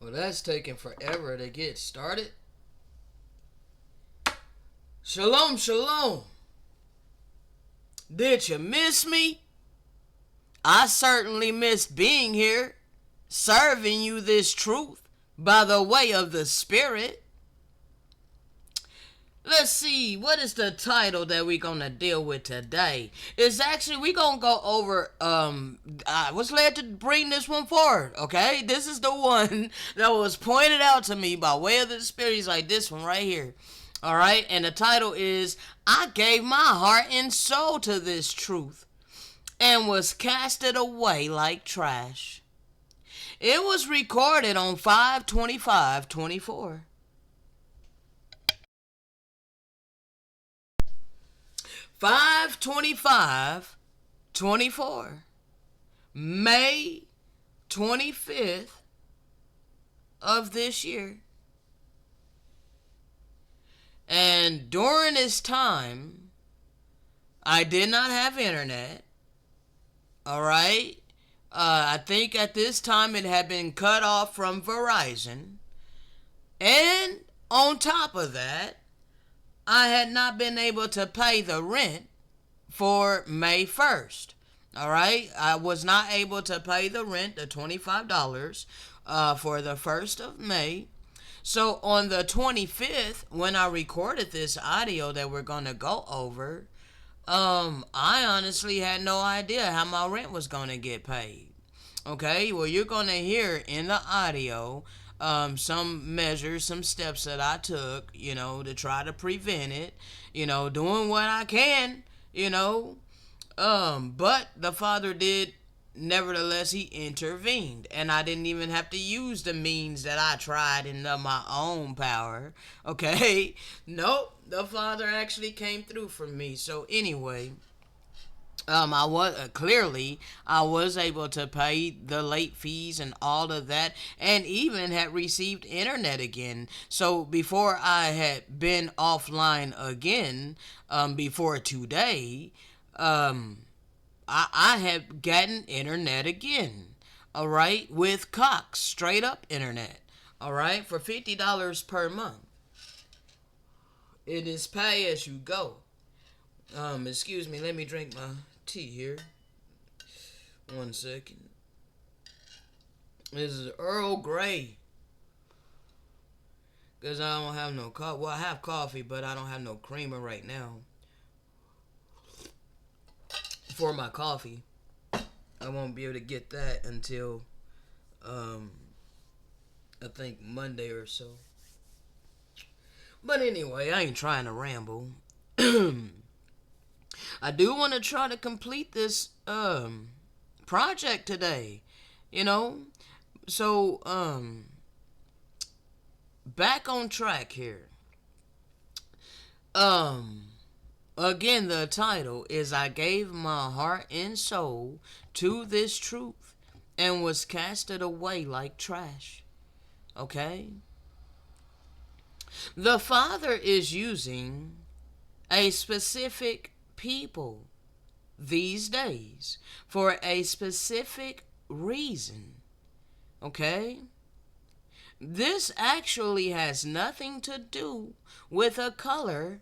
Well, that's taking forever to get started. Shalom, shalom. Did you miss me? I certainly missed being here, serving you this truth by the way of the Spirit. Let's see, what is the title that we're gonna deal with today? It's actually we're gonna go over I was led to bring this one forward, okay? This is the one that was pointed out to me by way of the Spirit. He's like, this one right here. Alright, and the title is I gave my heart and soul to this truth and was casted away like trash. It was recorded on 5/25/24. 5/25/24, May 25th of this year. And during this time, I did not have internet. Alright? I think at this time it had been cut off from Verizon. And on top of that, I had not been able to pay the rent for May 1st. Alright? I was not able to pay the rent, the $25, for the 1st of May. So on the 25th, when I recorded this audio that we're going to go over, I honestly had no idea how my rent was going to get paid. Okay, well, you're going to hear in the audio some measures, some steps that I took, to try to prevent it, doing what I can, but the Father did, nevertheless, he intervened, and I didn't even have to use the means that I tried in my own power, okay? Nope, the Father actually came through for me. So anyway, I was able to pay the late fees and all of that, and even had received internet again. So before I had been offline again, before today, I have gotten internet again. All right, with Cox, straight up internet. All right, for $50 per month. It is pay as you go. Excuse me, let me drink my tea here. 1 second. This is Earl Grey. Because I don't have no coffee. Well, I have coffee, but I don't have no creamer right now. For my coffee. I won't be able to get that until, I think Monday or so. But anyway, I ain't trying to ramble. I do want to try to complete this project today, So back on track here. Again, the title is I gave my heart and soul to this truth and was casted away like trash. Okay? The Father is using a specific people these days for a specific reason. Okay? This actually has nothing to do with a color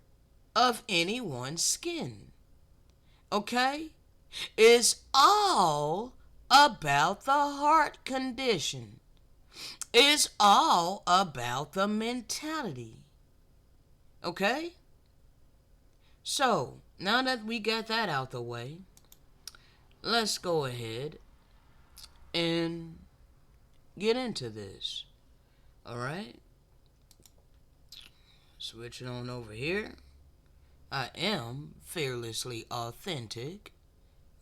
of anyone's skin. Okay? It's all about the heart condition. It's all about the mentality. Okay? So, now that we got that out the way, let's go ahead and get into this. Alright? Switch it on over here. I am fearlessly authentic.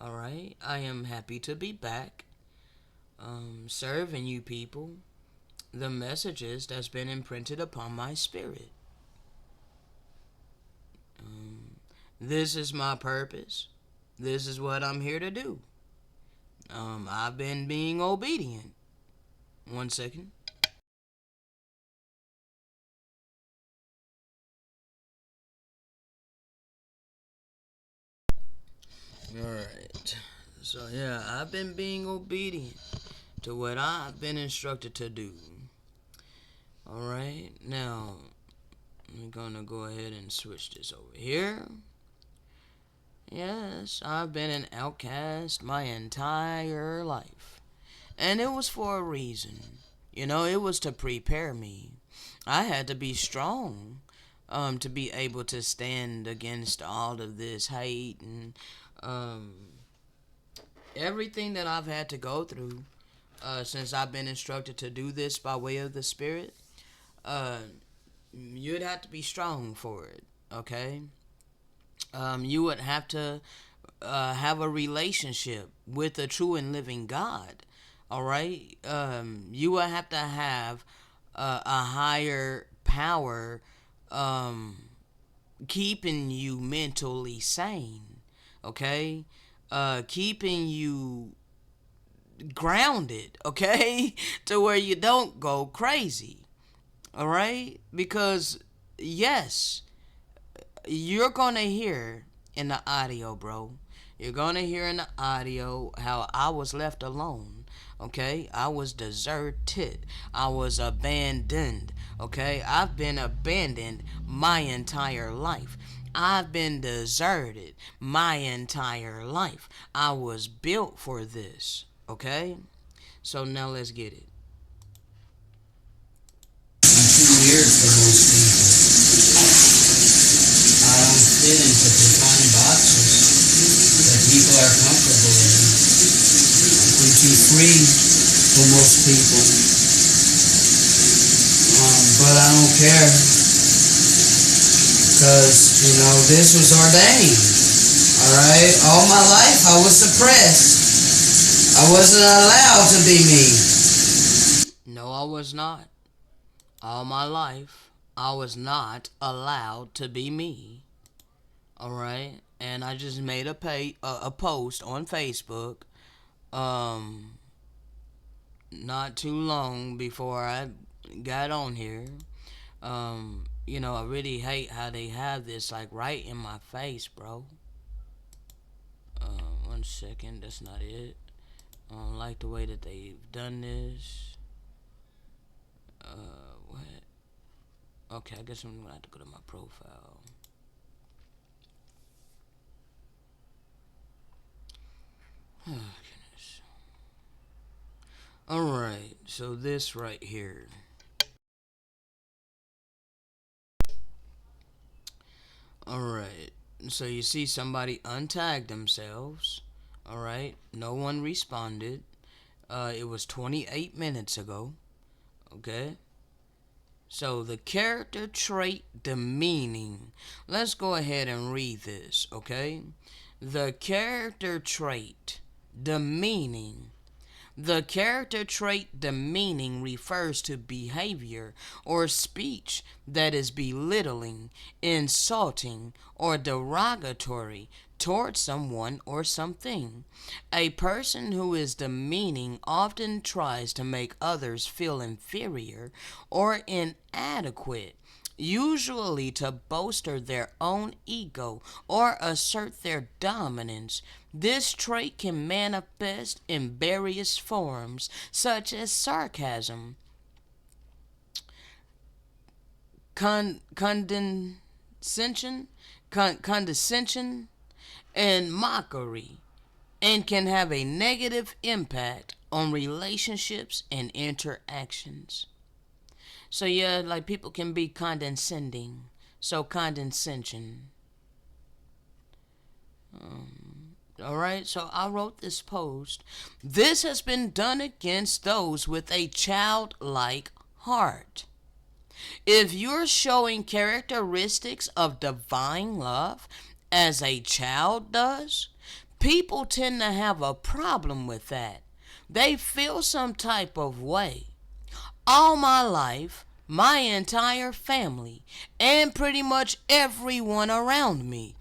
Alright? I am happy to be back. Serving you people the messages that's been imprinted upon my spirit. This is my purpose. This is what I'm here to do. I've been being obedient. 1 second. Alright. So yeah, I've been being obedient to what I've been instructed to do. Alright, now I'm gonna go ahead and switch this over here. Yes, I've been an outcast my entire life. And it was for a reason. It was to prepare me. I had to be strong to be able to stand against all of this hate and um, everything that I've had to go through since I've been instructed to do this by way of the Spirit. Uh, you'd have to be strong for it, okay? You would have to have a relationship with a true and living God. All right, you will have to have a higher power um, keeping you mentally sane. Okay, keeping you grounded. Okay, to where you don't go crazy. All right, because yes, you're gonna hear in the audio, bro. You're gonna hear in the audio how I was left alone. Okay, I was deserted. I was abandoned. Okay, I've been abandoned my entire life. I've been deserted my entire life. I was built for this. Okay, so now let's get it. Too weird for most people. I don't fit into confined boxes that people are comfortable in. I'm too free for most people. But I don't care because, this was ordained. Alright? All my life I was suppressed. I wasn't allowed to be me. No, I was not. All my life, I was not allowed to be me. All right, and I just made a post on Facebook, um, not too long before I got on here. I really hate how they have this like right in my face, bro. 1 second, that's not it. I don't like the way that they've done this. What? Okay, I guess I'm gonna have to go to my profile. Oh, goodness. Alright, so this right here. Alright, so you see somebody untagged themselves. Alright, no one responded. It was 28 minutes ago. Okay? So the character trait demeaning. Let's go ahead and read this, okay? The character trait demeaning. The character trait demeaning refers to behavior or speech that is belittling, insulting, or derogatory towards someone or something. A person who is demeaning often tries to make others feel inferior or inadequate, usually to bolster their own ego or assert their dominance. This trait can manifest in various forms, such as sarcasm, condescension, condescension, and mockery, and can have a negative impact on relationships and interactions. So yeah, like people can be condescending. So condescension. Alright, so I wrote this post. This has been done against those with a childlike heart. If you're showing characteristics of divine love as a child does, people tend to have a problem with that. They feel some type of way. All my life, my entire family, and pretty much everyone around me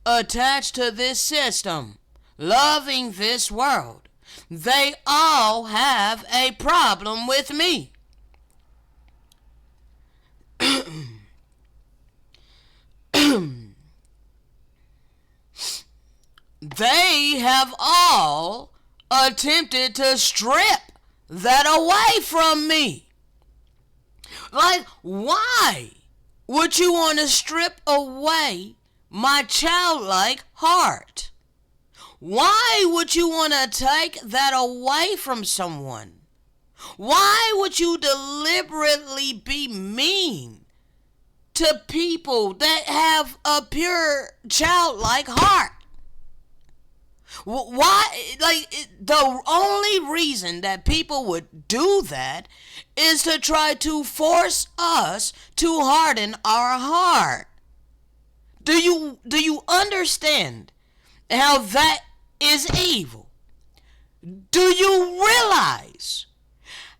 attached to this system, loving this world, they all have a problem with me. They have all attempted to strip that away from me. Like, why would you want to strip away my childlike heart? Why would you want to take that away from someone? Why would you deliberately be mean to people that have a pure childlike heart? Why? Like, the only reason that people would do that is to try to force us to harden our heart. Do you understand how that is evil? Do you realize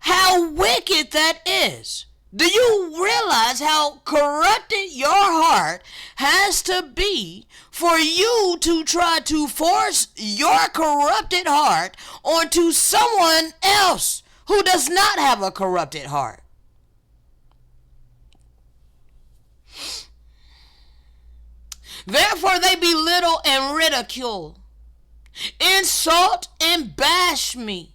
how wicked that is? Do you realize how corrupted your heart has to be for you to try to force your corrupted heart onto someone else who does not have a corrupted heart? Therefore they belittle and ridicule, insult and bash me,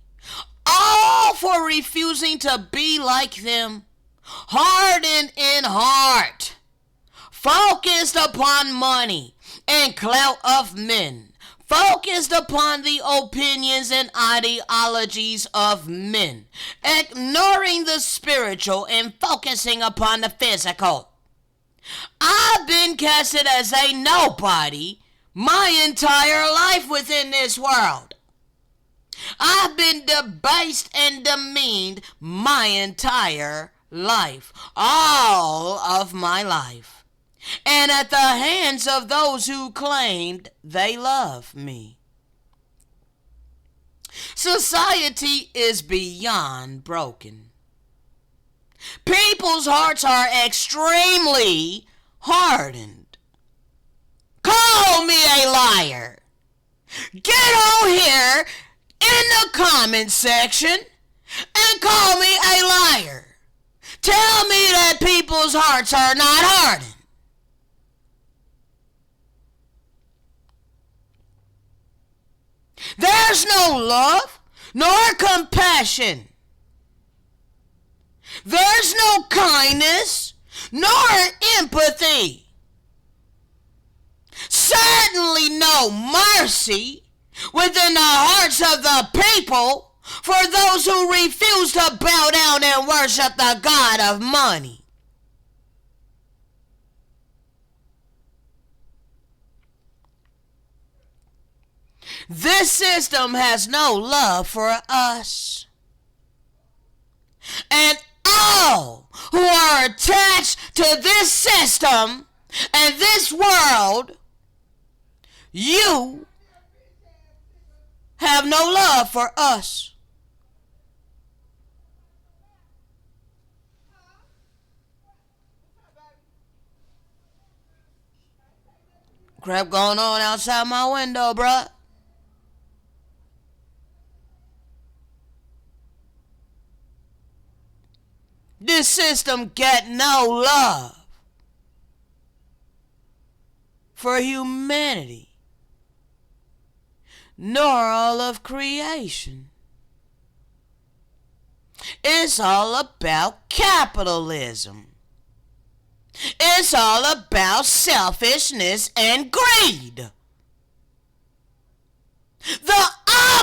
all for refusing to be like them, hardened in heart, focused upon money and clout of men, focused upon the opinions and ideologies of men, ignoring the spiritual and focusing upon the physical. I've been casted as a nobody my entire life within this world. I've been debased and demeaned my entire life, all of my life, and at the hands of those who claimed they love me. Society is beyond broken. People's hearts are extremely hardened. Call me a liar. Get on here in the comment section and call me a liar. Tell me that people's hearts are not hardened. There's no love nor compassion. There's no kindness nor empathy. Certainly no mercy within the hearts of the people for those who refuse to bow down and worship the God of money. This system has no love for us. And all who are attached to this system and this world, you have no love for us. Crap going on outside my window, bruh. This system got no love for humanity, nor all of creation. It's all about capitalism. It's all about selfishness and greed. The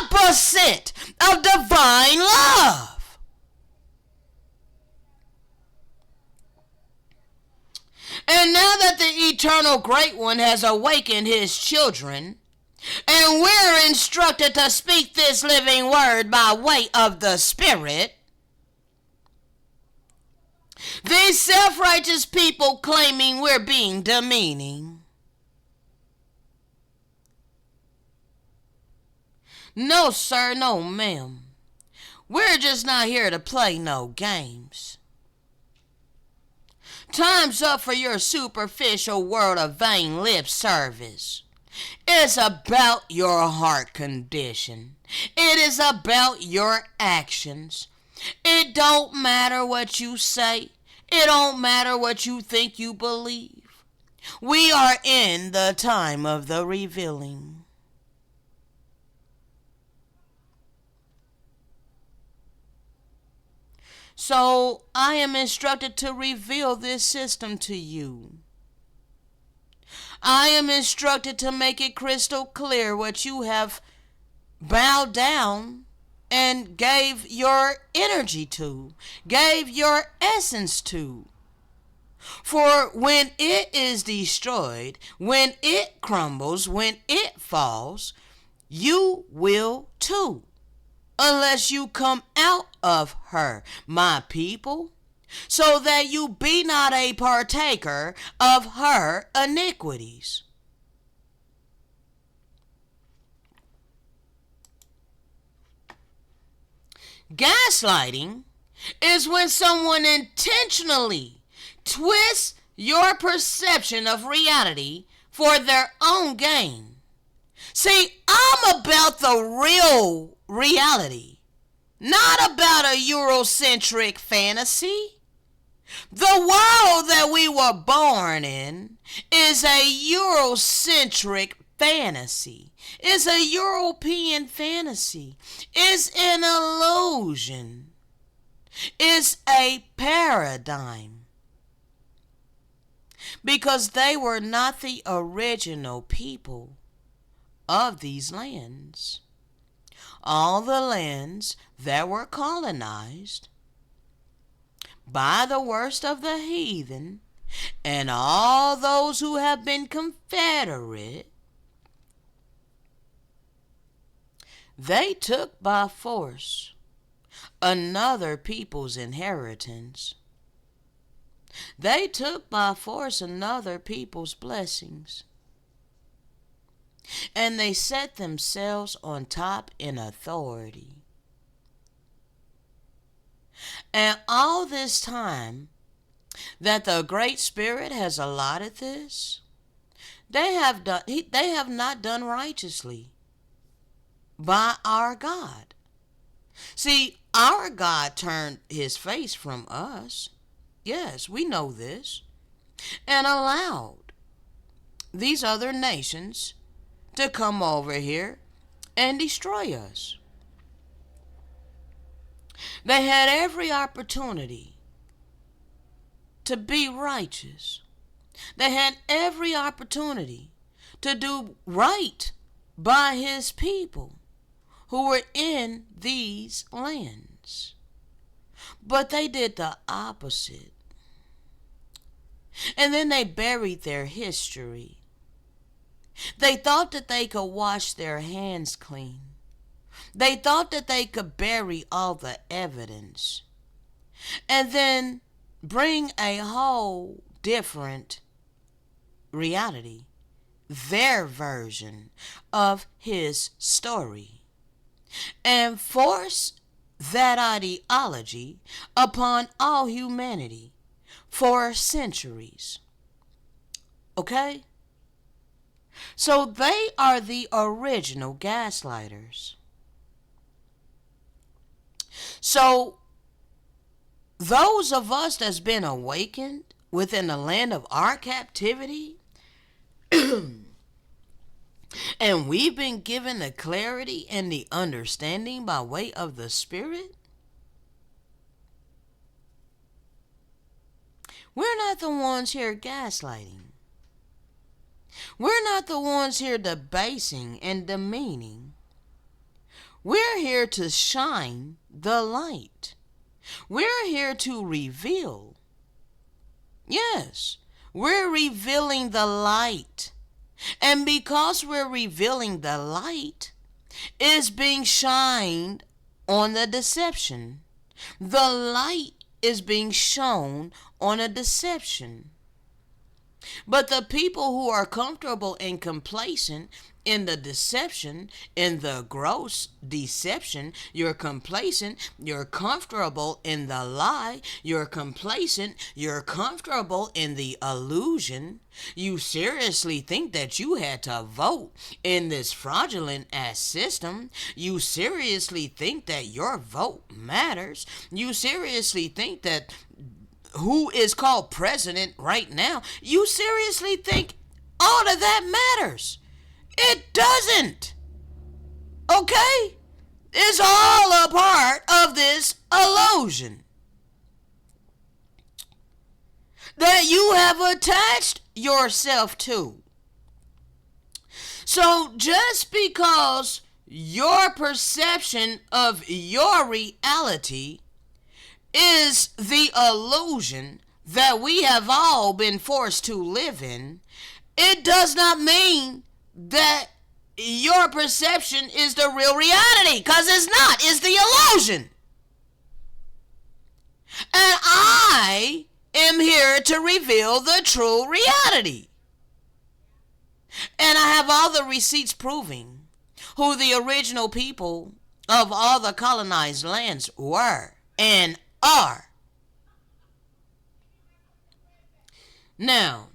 opposite of divine love. And now that the eternal great one has awakened his children, and we're instructed to speak this living word by way of the Spirit, these self-righteous people claiming we're being demeaning. No, sir, no, ma'am. We're just not here to play no games. Time's up for your superficial world of vain lip service. It's about your heart condition. It is about your actions. It don't matter what you say. It don't matter what you think you believe. We are in the time of the revealing. So I am instructed to reveal this system to you. I am instructed to make it crystal clear what you have bowed down and gave your energy to, gave your essence to. For when it is destroyed, when it crumbles, when it falls, you will too, unless you come out of her, my people, so that you be not a partaker of her iniquities. Gaslighting is when someone intentionally twists your perception of reality for their own gain. See, I'm about the real reality, not about a Eurocentric fantasy. The world that we were born in is a Eurocentric fantasy. It's a European fantasy. It's an illusion. It's a paradigm. Because they were not the original people of these lands. All the lands that were colonized by the worst of the heathen and all those who have been Confederate, they took by force another people's inheritance. They took by force another people's blessings. And they set themselves on top in authority. And all this time that the Great Spirit has allotted this, they have not done righteously by our God. See, our God turned his face from us. Yes, we know this. And allowed these other nations to come over here and destroy us. They had every opportunity to be righteous. They had every opportunity to do right by his people who were in these lands. But they did the opposite. And then they buried their history. They thought that they could wash their hands clean. They thought that they could bury all the evidence and then bring a whole different reality, their version of his story, and force that ideology upon all humanity for centuries. Okay? So they are the original gaslighters. So those of us that's been awakened within the land of our captivity, and we've been given the clarity and the understanding by way of the Spirit, we're not the ones here gaslighting. We're not the ones here debasing and demeaning. We're here to shine the light. We're here to reveal. Yes, we're revealing the light. And because we're revealing the light, it's being shined on the deception. The light is being shown on a deception. But the people who are comfortable and complacent in the deception, in the gross deception, you're complacent, you're comfortable in the lie, you're complacent, you're comfortable in the illusion. You seriously think that you had to vote in this fraudulent ass system. You seriously think that your vote matters. You seriously think that who is called president right now, you seriously think all of that matters? It doesn't. Okay? It's all a part of this illusion. that you have attached yourself to. So just because your perception of your reality is the illusion that we have all been forced to live in, it does not mean that your perception is the real reality, because it's not. It's the illusion. And I am here to reveal the true reality. And I have all the receipts proving who the original people of all the colonized lands were and are. Now,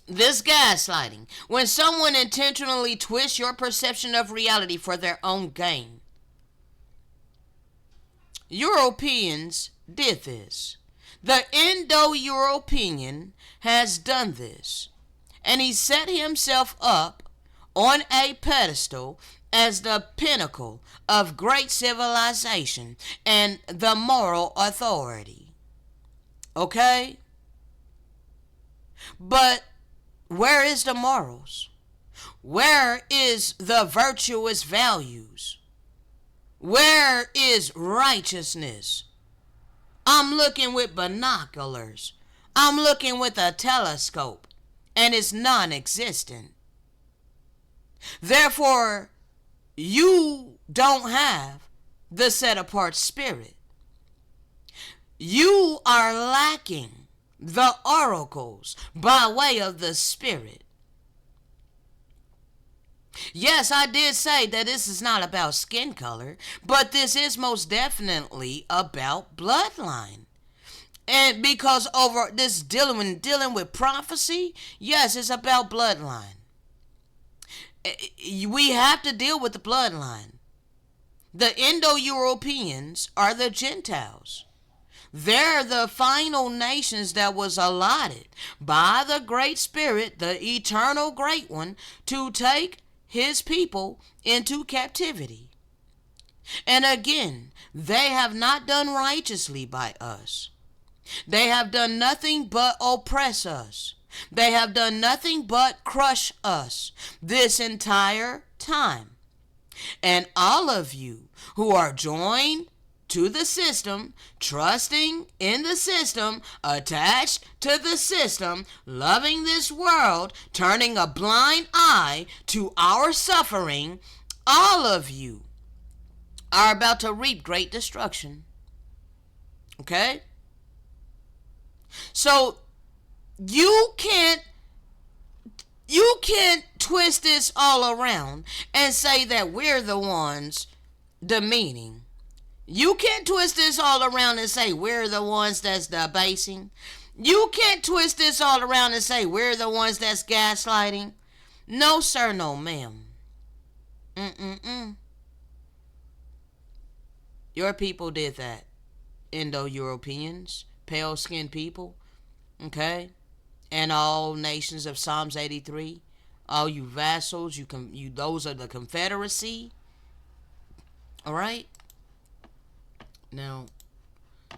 this gaslighting, when someone intentionally twists your perception of reality for their own gain. Europeans did this. The Indo-European has done this. And he set himself up on a pedestal as the pinnacle of great civilization and the moral authority. Okay? But where is the morals? Where is the virtuous values? Where is righteousness? I'm looking with binoculars. I'm looking with a telescope, and it's non-existent. Therefore, you don't have the set-apart spirit. You are lacking the oracles by way of the Spirit. Yes, I did say that this is not about skin color, but this is most definitely about bloodline. And because over this dealing with prophecy, yes, it's about bloodline. We have to deal with the bloodline. The Indo-Europeans are the Gentiles. They're the final nations that was allotted by the Great Spirit, the eternal Great One, to take his people into captivity. And again, they have not done righteously by us. They have done nothing but oppress us. They have done nothing but crush us this entire time. And all of you who are joined to the system, trusting in the system, attached to the system, loving this world, turning a blind eye to our suffering, all of you are about to reap great destruction. Okay? So you can't twist this all around and say that we're the ones demeaning. You can't twist this all around and say we're the ones that's debasing. You can't twist this all around and say we're the ones that's gaslighting. No, sir, no, ma'am. Your people did that. Indo-Europeans, pale-skinned people, okay? And all nations of Psalms 83. All you vassals, you those are the Confederacy. All right? Now,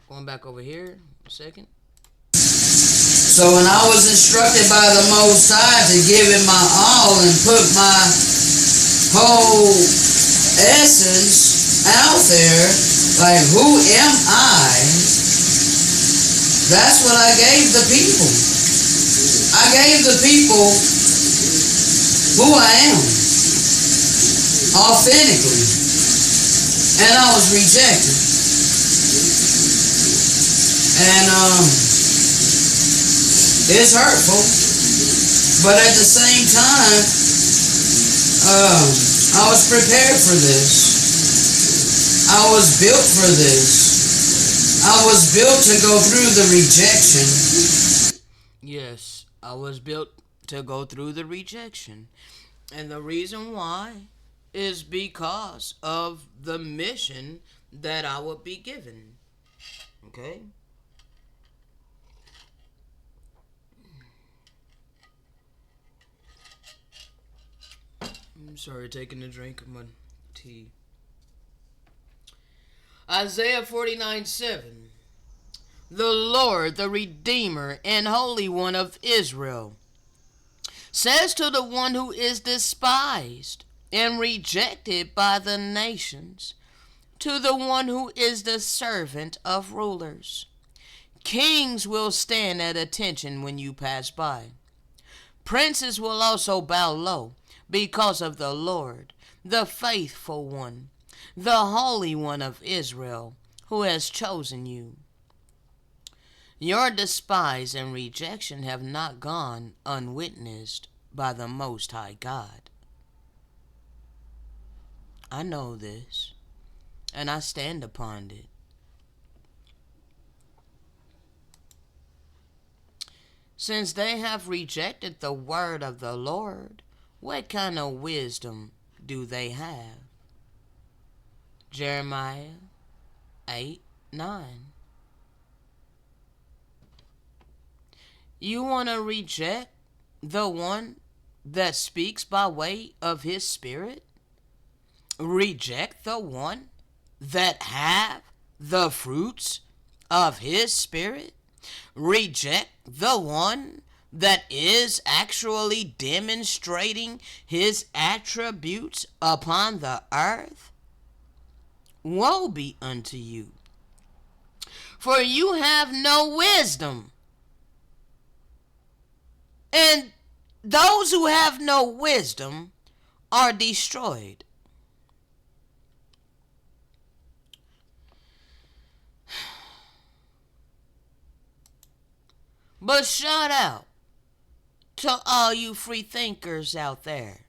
going back over here, a second. So when I was instructed by the Most High to give it my all and put my whole essence out there, like who am I? That's what I gave the people. I gave the people who I am, authentically. And I was rejected. And it's hurtful, but at the same time, I was prepared for this. I was built for this. I was built to go through the rejection. Yes, I was built to go through the rejection. And the reason why is because of the mission that I would be given. Okay? I'm sorry, taking a drink of my tea. Isaiah 49:7. the Lord, the Redeemer and Holy One of Israel, says to the one who is despised and rejected by the nations, to the one who is the servant of rulers, kings will stand at attention when you pass by. Princes will also bow low because of the Lord, the faithful one, the Holy One of Israel, who has chosen you. Your despise and rejection have not gone unwitnessed by the Most High God. I know this, and I stand upon it. Since they have rejected the word of the Lord, what kind of wisdom do they have? Jeremiah 8:9. You want to reject the one that speaks by way of his spirit? Reject the one that have the fruits of his spirit? Reject the one that is actually demonstrating his attributes upon the earth? Woe be unto you, for you have no wisdom. And those who have no wisdom are destroyed. But shout out to all you free thinkers out there.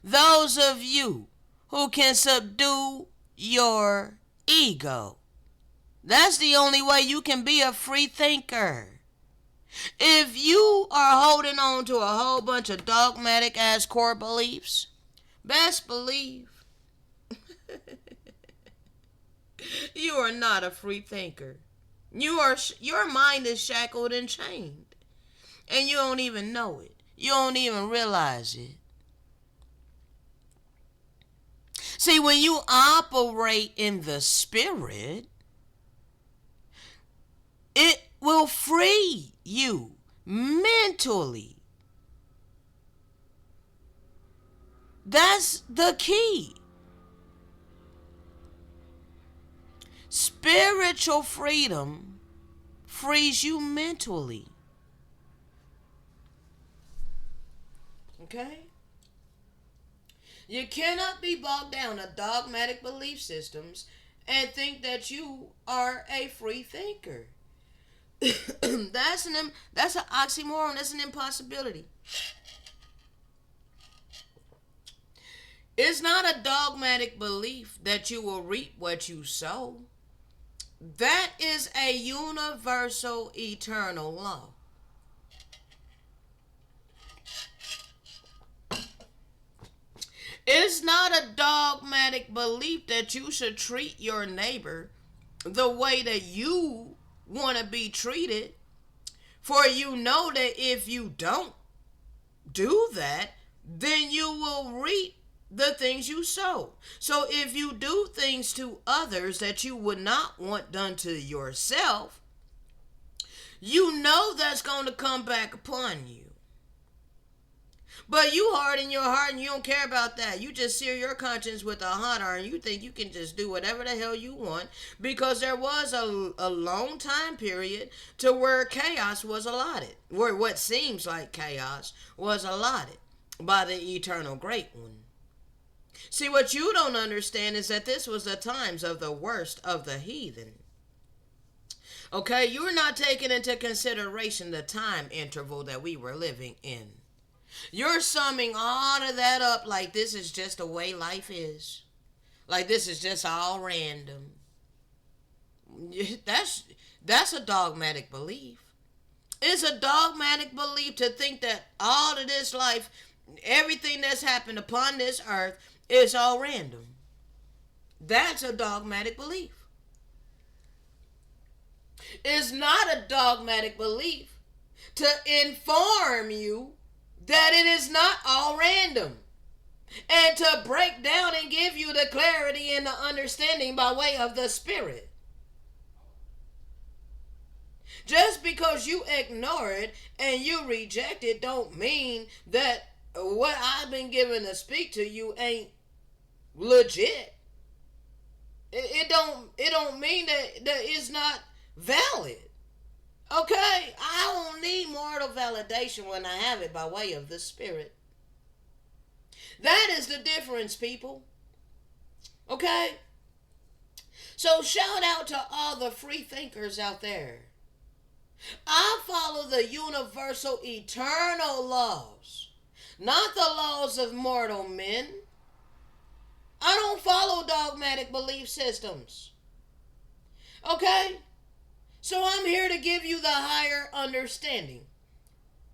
Those of you who can subdue your ego. That's the only way you can be a free thinker. If you are holding on to a whole bunch of dogmatic ass core beliefs, best believe you are not a free thinker. Your mind is shackled and chained, and you don't even know it. You don't even realize it. See, when you operate in the spirit, it will free you mentally. That's the key. Spiritual freedom frees you mentally. Okay? You cannot be bogged down in dogmatic belief systems and think that you are a free thinker. That's an oxymoron. That's an impossibility. It's not a dogmatic belief that you will reap what you sow. That is a universal eternal law. It's not a dogmatic belief that you should treat your neighbor the way that you want to be treated. For you know that if you don't do that, then you will reap the things you sow. So if you do things to others that you would not want done to yourself, you know that's going to come back upon you. But you harden your heart and you don't care about that. You just sear your conscience with a hot iron. You think you can just do whatever the hell you want, because there was a long time period to where chaos was allotted, where what seems like chaos was allotted by the eternal great one. See, what you don't understand is that this was the times of the worst of the heathen. Okay, you're not taking into consideration the time interval that we were living in. You're summing all of that up like this is just the way life is. Like this is just all random. That's a dogmatic belief. It's a dogmatic belief to think that all of this life, everything that's happened upon this earth, is all random. That's a dogmatic belief. It's not a dogmatic belief to inform you that it is not all random, and to break down and give you the clarity and the understanding by way of the Spirit. Just because you ignore it and you reject it don't mean that what I've been given to speak to you ain't legit. It don't mean that it's not valid. Okay? I don't need moral validation when I have it by way of the Spirit. That is the difference, people. Okay? So shout out to all the free thinkers out there. I follow the universal eternal laws, not the laws of mortal men. I don't follow dogmatic belief systems. Okay? So I'm here to give you the higher understanding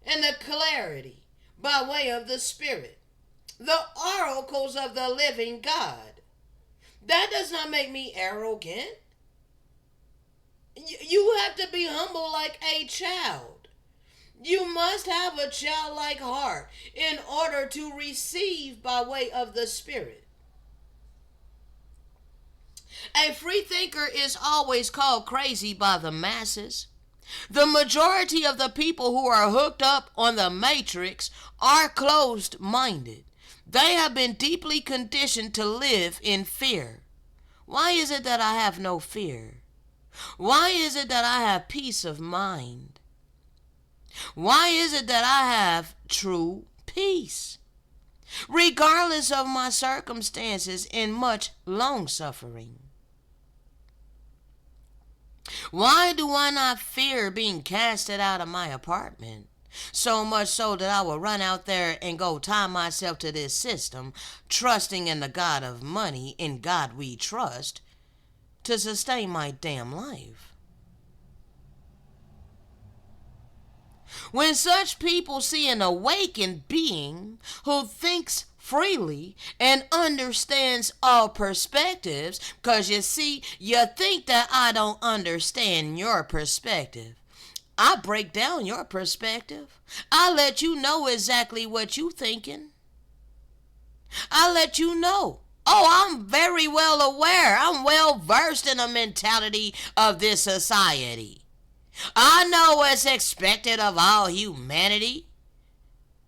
and the clarity by way of the Spirit, the oracles of the living God. That does not make me arrogant. You have to be humble like a child. You must have a childlike heart in order to receive by way of the Spirit. A free thinker is always called crazy by the masses. The majority of the people who are hooked up on the matrix are closed-minded. They have been deeply conditioned to live in fear. Why is it that I have no fear? Why is it that I have peace of mind? Why is it that I have true peace? Regardless of my circumstances and much long suffering. Why do I not fear being casted out of my apartment? So much so that I will run out there and go tie myself to this system, trusting in the God of money, in God we trust, to sustain my damn life. When such people see an awakened being who thinks freely and understands all perspectives, because you see, you think that I don't understand your perspective. I break down your perspective. I let you know exactly what you thinking. I let you know. Oh, I'm very well aware. I'm well versed in the mentality of this society. I know what's expected of all humanity.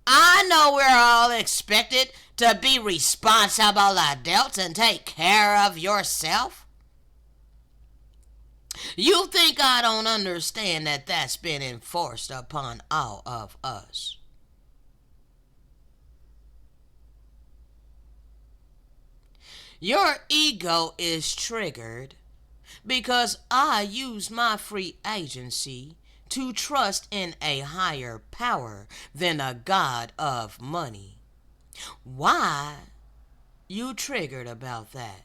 I know we're all expected to be responsible adults and take care of yourself. You think I don't understand that that's been enforced upon all of us? Your ego is triggered because I use my free agency to trust in a higher power than a god of money. Why you triggered about that?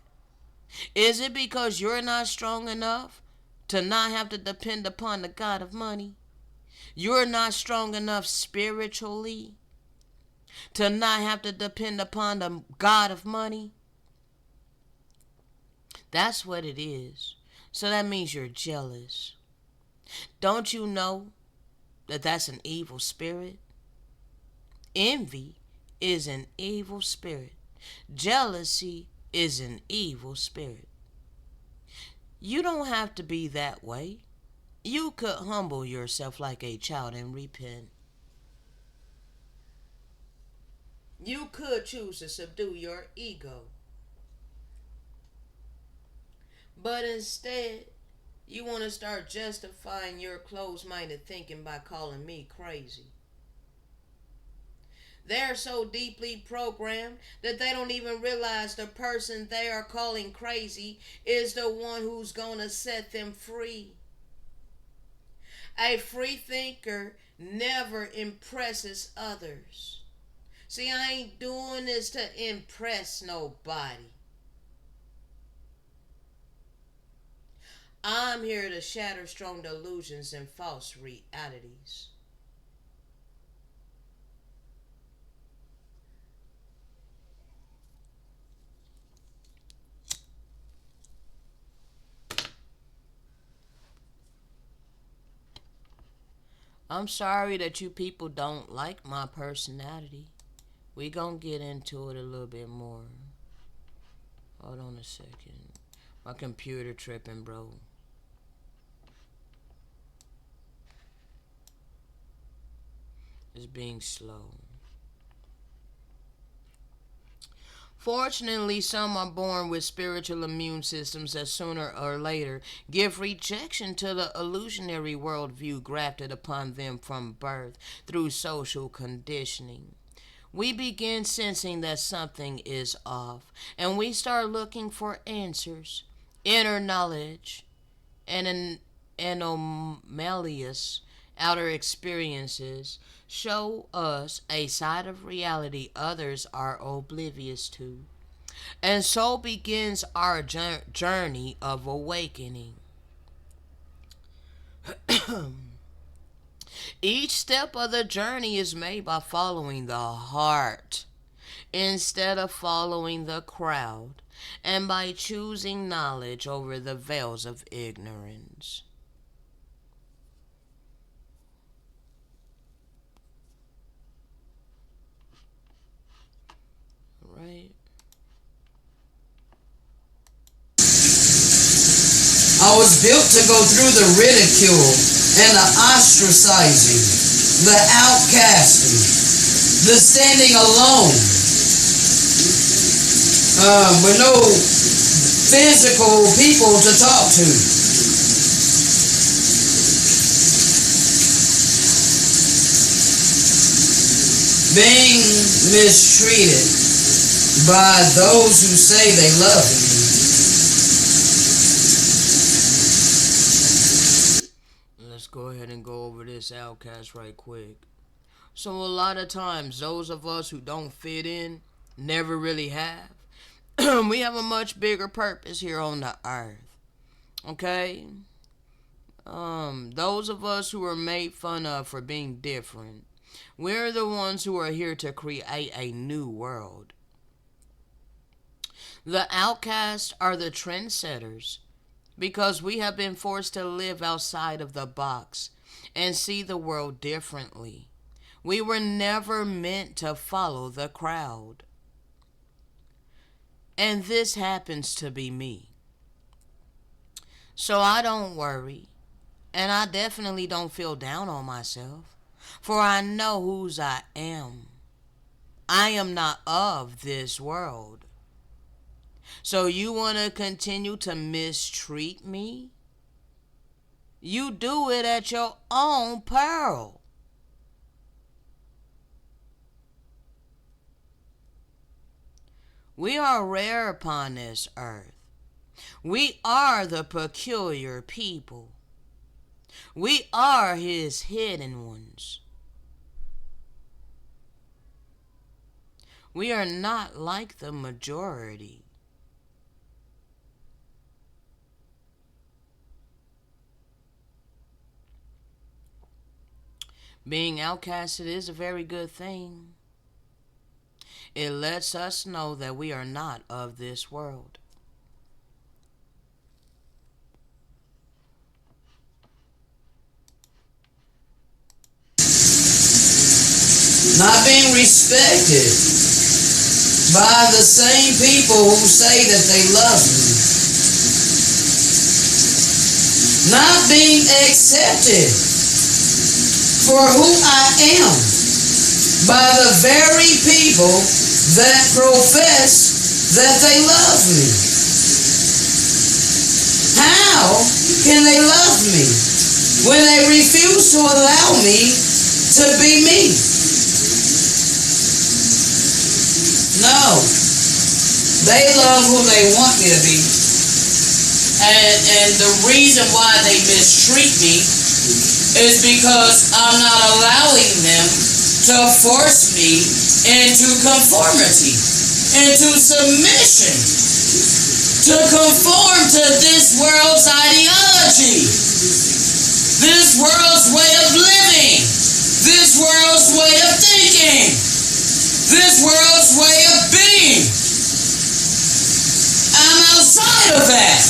Is it because you're not strong enough to not have to depend upon the god of money? You're not strong enough spiritually to not have to depend upon the god of money? That's what it is. So that means you're jealous. Don't you know that that's an evil spirit? Envy is an evil spirit. Jealousy is an evil spirit. You don't have to be that way. You could humble yourself like a child and repent. You could choose to subdue your ego. But instead, you want to start justifying your closed-minded thinking by calling me crazy. They're so deeply programmed that they don't even realize the person they are calling crazy is the one who's going to set them free. A free thinker never impresses others. See, I ain't doing this to impress nobody. I'm here to shatter strong delusions and false realities. I'm sorry that you people don't like my personality. We gonna get into it a little bit more. Hold on a second. My computer tripping, bro. is being slow. Fortunately, some are born with spiritual immune systems that sooner or later give rejection to the illusionary worldview grafted upon them from birth through social conditioning. We begin sensing that something is off, and we start looking for answers, inner knowledge, and an anomalous outer experiences show us a side of reality others are oblivious to. And so begins our journey of awakening. Each step of the journey is made by following the heart instead of following the crowd, and by choosing knowledge over the veils of ignorance. Right? I was built to go through the ridicule and the ostracizing, the outcasting, the standing alone, with no physical people to talk to. Being mistreated by those who say they love me. Let's go ahead and go over this outcast right quick. So a lot of times, those of us who don't fit in never really have. We have a much bigger purpose here on the earth. Okay? Those of us who are made fun of for being different, we're the ones who are here to create a new world. The outcasts are the trendsetters because we have been forced to live outside of the box and see the world differently. We were never meant to follow the crowd. And this happens to be me. So I don't worry, and I definitely don't feel down on myself, for I know whose I am. I am not of this world. So you want to continue to mistreat me? You do it at your own peril. We are rare upon this earth. We are the peculiar people. We are his hidden ones. We are not like the majority. Being outcasted is a very good thing. It lets us know that we are not of this world. Not being respected by the same people who say that they love me. Not being accepted for who I am by the very people that profess that they love me. How can they love me when they refuse to allow me to be me? No. They love who they want me to be. And the reason why they mistreat me is because I'm not allowing them to force me into conformity, into submission, to conform to this world's ideology, this world's way of living, this world's way of thinking, this world's way of being. I'm outside of that.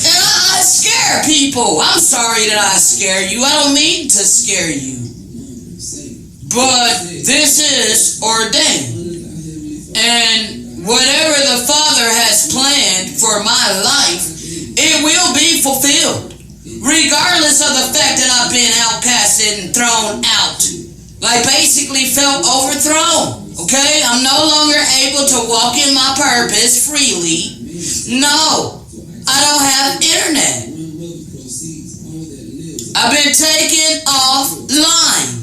And I scare people. I'm sorry that I scare you. I don't mean to scare you. But this is ordained. And whatever the Father has planned for my life, it will be fulfilled. Regardless of the fact that I've been outcasted and thrown out like basically felt overthrown. Okay, I'm no longer able to walk in my purpose freely. No, I don't have internet. I've been taken offline.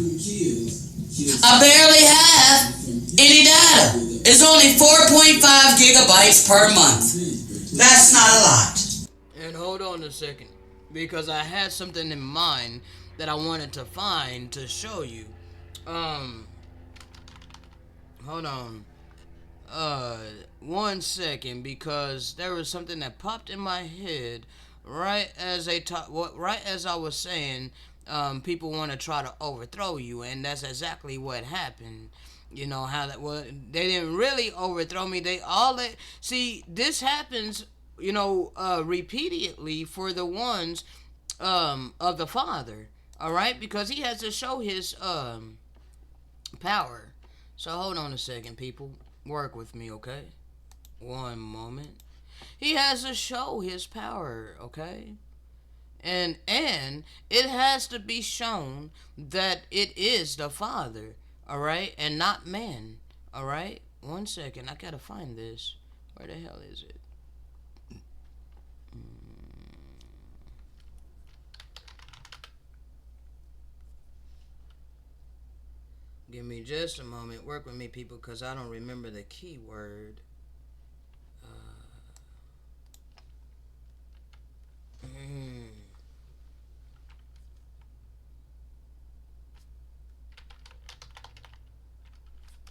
I barely have any data. It's only 4.5 gigabytes per month. That's not a lot. And hold on a second, because I had something in mind that I wanted to find to show you. Um, Hold on. Uh, 1 second, because there was something that popped in my head right as I was saying. People want to try to overthrow you, and that's exactly what happened. You know how that was. They didn't really overthrow me. They all let see this happens. Repeatedly for the ones of the Father. All right, because he has to show his power. So hold on a second, people. Work with me, okay? One moment. He has to show his power, okay? And it has to be shown that it is the Father, all right, and not man, all right. 1 second, I gotta find this. Where the hell is it? Give me just a moment. Work with me, people, because I don't remember the keyword. Mm,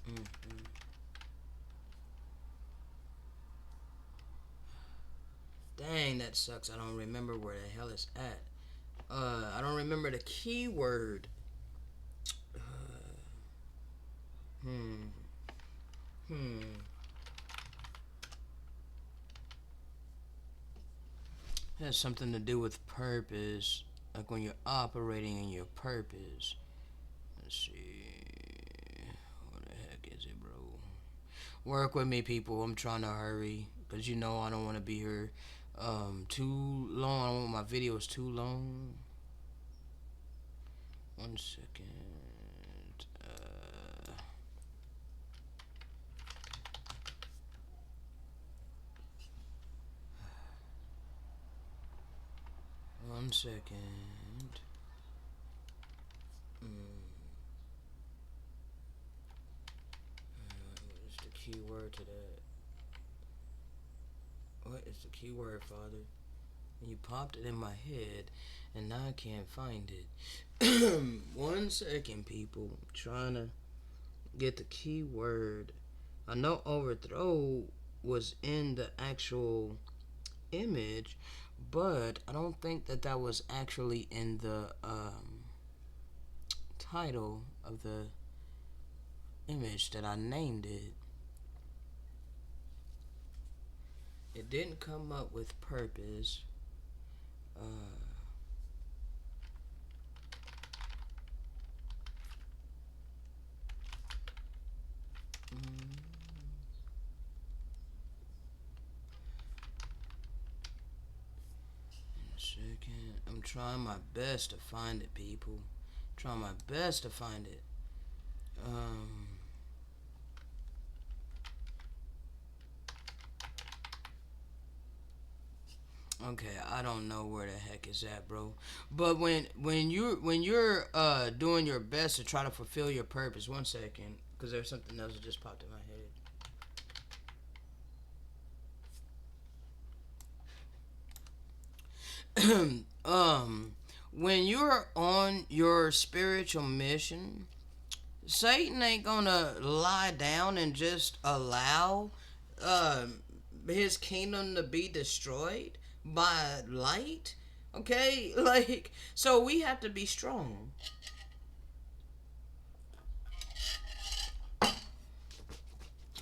mm, mm. Dang, that sucks. I don't remember where the hell it's at. I don't remember the keyword. Hmm. Hmm. It has something to do with purpose. Like when you're operating in your purpose. Let's see. What the heck is it, bro? Work with me, people. I'm trying to hurry. Because I don't want to be here too long. I don't want my videos too long. 1 second. Uh, 1 second. What is the key word to that? What is the key word, Father? And you popped it in my head, and now I can't find it. 1 second, people. I'm trying to get the key word. I know overthrow was in the actual image, but I don't think that was actually in the title of the image that I named it. It didn't come up with purpose. Second, I'm trying my best to find it, people. Trying my best to find it. Okay, I don't know where the heck is that, bro. But when you're doing your best to try to fulfill your purpose. 1 second, because there's something else that just popped in my head. When you're on your spiritual mission, Satan ain't gonna lie down and just allow his kingdom to be destroyed by light. Okay, so we have to be strong.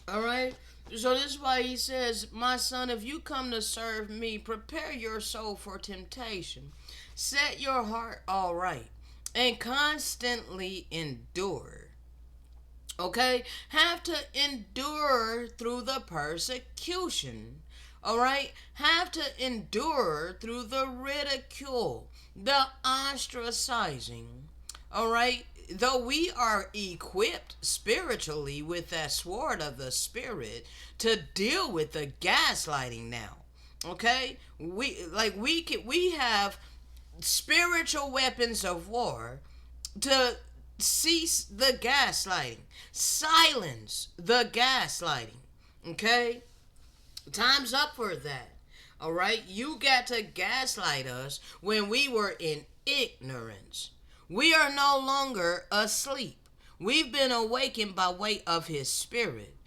All right. So this is why he says, "My son, if you come to serve me, prepare your soul for temptation. Set your heart all right, and constantly endure." Okay, have to endure through the persecution. All right, have to endure through the ridicule, the ostracizing, All right. Though we are equipped spiritually with that sword of the spirit to deal with the gaslighting now. Okay? We have spiritual weapons of war to cease the gaslighting, silence the gaslighting. Okay? Time's up for that. All right? You got to gaslight us when we were in ignorance. We are no longer asleep. We've been awakened by way of his spirit.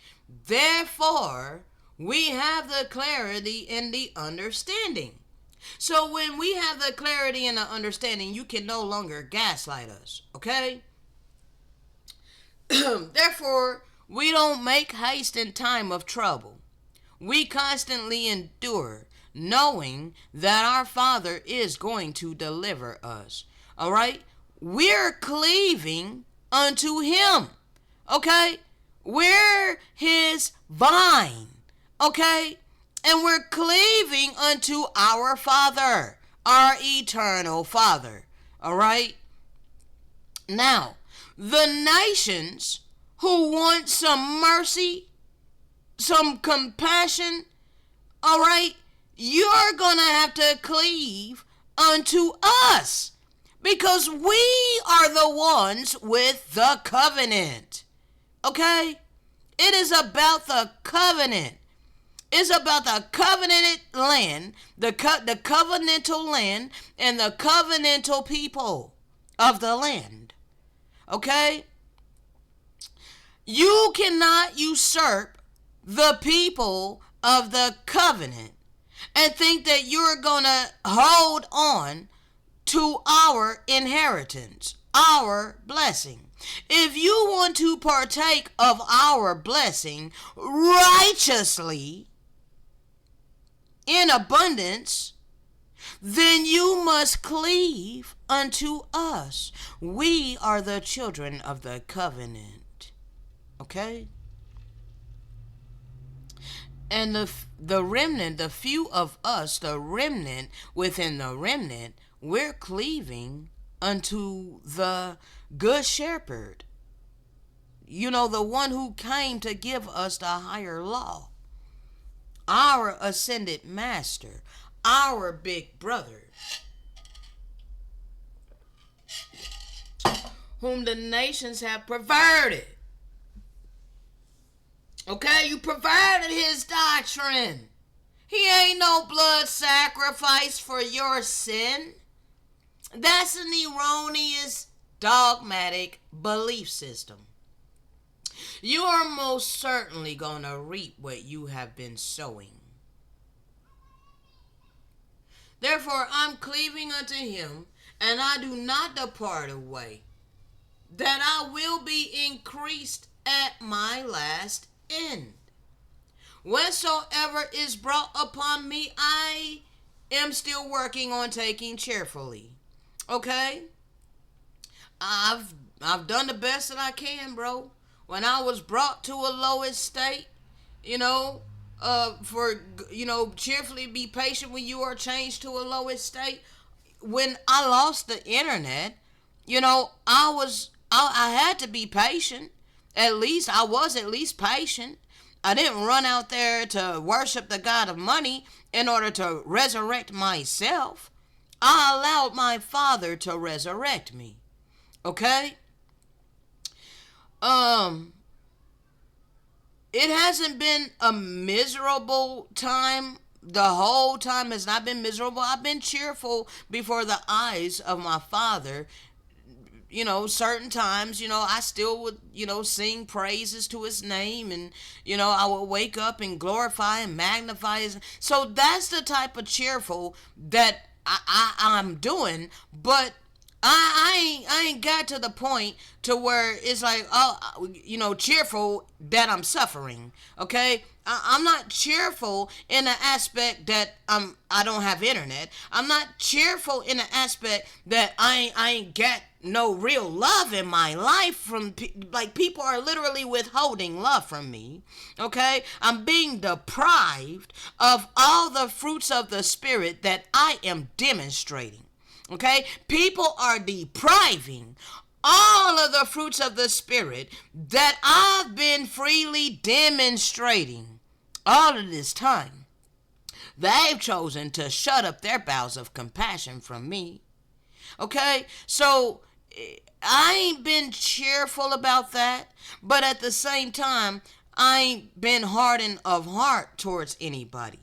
Therefore, we have the clarity and the understanding. So when we have the clarity and the understanding, you can no longer gaslight us. Okay? Therefore, we don't make haste in time of trouble. We constantly endure, knowing that our Father is going to deliver us. All right? We're cleaving unto him. Okay? We're his vine. Okay? And we're cleaving unto our Father, our eternal Father. All right? Now, the nations who want some mercy, some compassion, all right, you're going to have to cleave unto us because we are the ones with the covenant. Okay? It is about the covenant. It's about the covenanted land, the covenantal land, and the covenantal people of the land. Okay? You cannot usurp the people of the covenant and think that you're going to hold on to our inheritance, our blessing. If you want to partake of our blessing righteously, in abundance, then you must cleave unto us. We are the children of the covenant. Okay? And the remnant, the few of us, the remnant within the remnant, we're cleaving unto the good shepherd. You know, the one who came to give us the higher law. Our ascended master, our big brother, whom the nations have perverted. Okay, you perverted his doctrine. He ain't no blood sacrifice for your sin. That's an erroneous dogmatic belief system. You are most certainly going to reap what you have been sowing. Therefore, I'm cleaving unto him, and I do not depart away, that I will be increased at my last end. Whatsoever is brought upon me, I am still working on taking cheerfully. Okay? I've done the best that I can, bro. When I was brought to a low estate, cheerfully be patient when you are changed to a low estate. When I lost the internet, I had to be patient. I was at least patient. I didn't run out there to worship the God of money in order to resurrect myself. I allowed my Father to resurrect me. Okay? It hasn't been a miserable time. The whole time has not been miserable. I've been cheerful before the eyes of my Father. Certain times, I still would, sing praises to his name, and, I would wake up and glorify and magnify his. So that's the type of cheerful that I'm doing, but I ain't got to the point to where it's like, cheerful that I'm suffering. Okay, I'm not cheerful in the aspect that I don't have internet. I'm not cheerful in the aspect that I ain't got no real love in my life from people are literally withholding love from me. Okay, I'm being deprived of all the fruits of the Spirit that I am demonstrating. Okay, people are depriving all of the fruits of the Spirit that I've been freely demonstrating all of this time, they've chosen to shut up their bowels of compassion from me. Okay, so I ain't been cheerful about that, but at the same time, I ain't been hardened of heart towards anybody.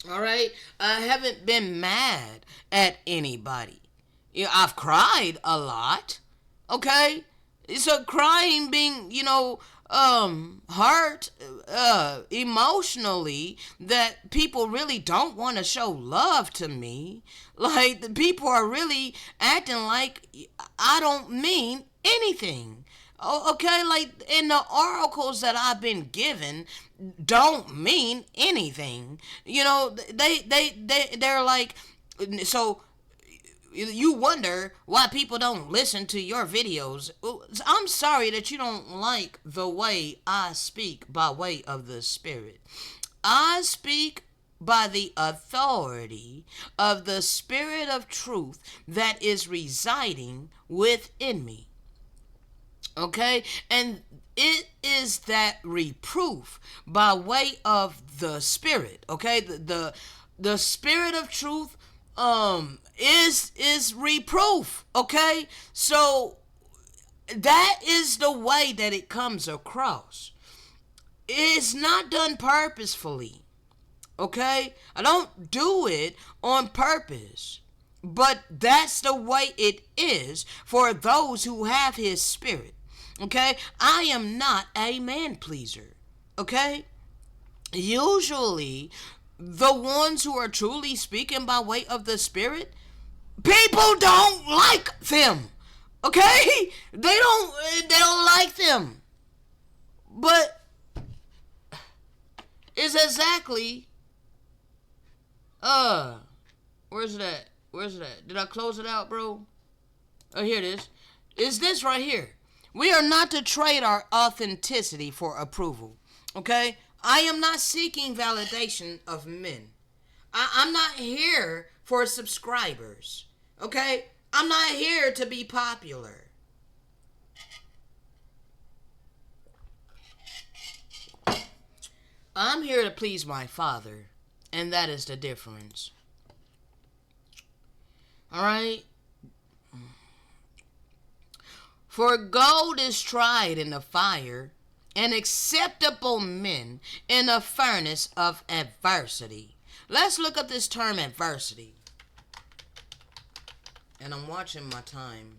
All right, I haven't been mad at anybody. I've cried a lot. Okay, so crying being, hurt emotionally, that people really don't want to show love to me. Like, the people are really acting like I don't mean anything. Okay, like, in the oracles that I've been given don't mean anything. They're like, so you wonder why people don't listen to your videos. I'm sorry that you don't like the way I speak by way of the Spirit. I speak by the authority of the Spirit of truth that is residing within me. Okay? And it is that reproof by way of the Spirit. Okay? The Spirit of truth is reproof. Okay? So that is the way that it comes across. It's not done purposefully. Okay? I don't do it on purpose. But that's the way it is for those who have His Spirit. Okay? I am not a man pleaser. Okay? Usually, the ones who are truly speaking by way of the Spirit, people don't like them. Okay? They don't like them. But it's exactly where's that? Did I close it out, bro? Oh, here it is. It's this right here. We are not to trade our authenticity for approval. Okay? I am not seeking validation of men. I'm not here for subscribers. Okay? I'm not here to be popular. I'm here to please my Father. And that is the difference. Alright? For gold is tried in the fire, and acceptable men in a furnace of adversity. Let's look up this term adversity. And I'm watching my time.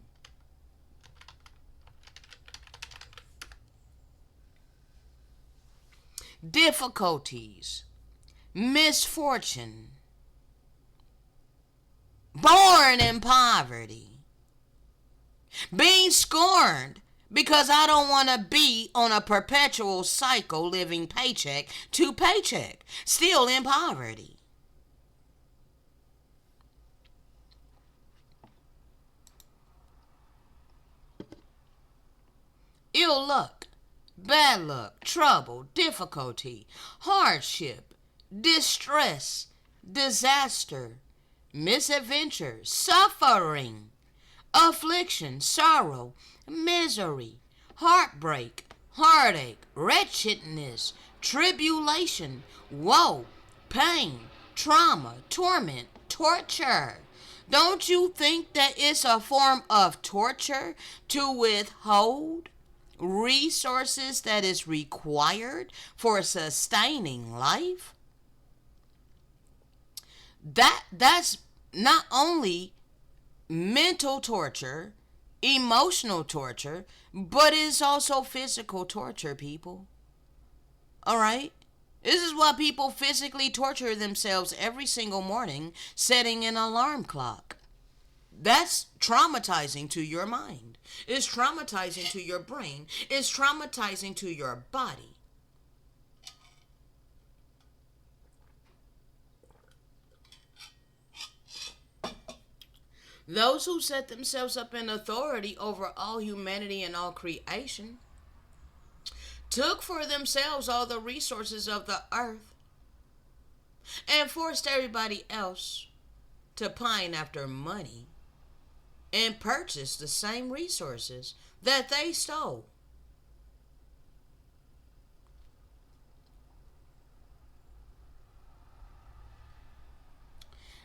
Difficulties, misfortune, born in poverty, being scorned because I don't want to be on a perpetual cycle living paycheck to paycheck, still in poverty. Ill luck, bad luck, trouble, difficulty, hardship, distress, disaster, misadventure, suffering, affliction, sorrow, misery, heartbreak, heartache, wretchedness, tribulation, woe, pain, trauma, torment, torture. Don't you think that it's a form of torture to withhold resources that is required for sustaining life? That's not only mental torture, emotional torture, but it's also physical torture, people. Alright? This is why people physically torture themselves every single morning, setting an alarm clock. That's traumatizing to your mind. It's traumatizing to your brain. It's traumatizing to your body. Those who set themselves up in authority over all humanity and all creation took for themselves all the resources of the earth and forced everybody else to pine after money and purchase the same resources that they stole.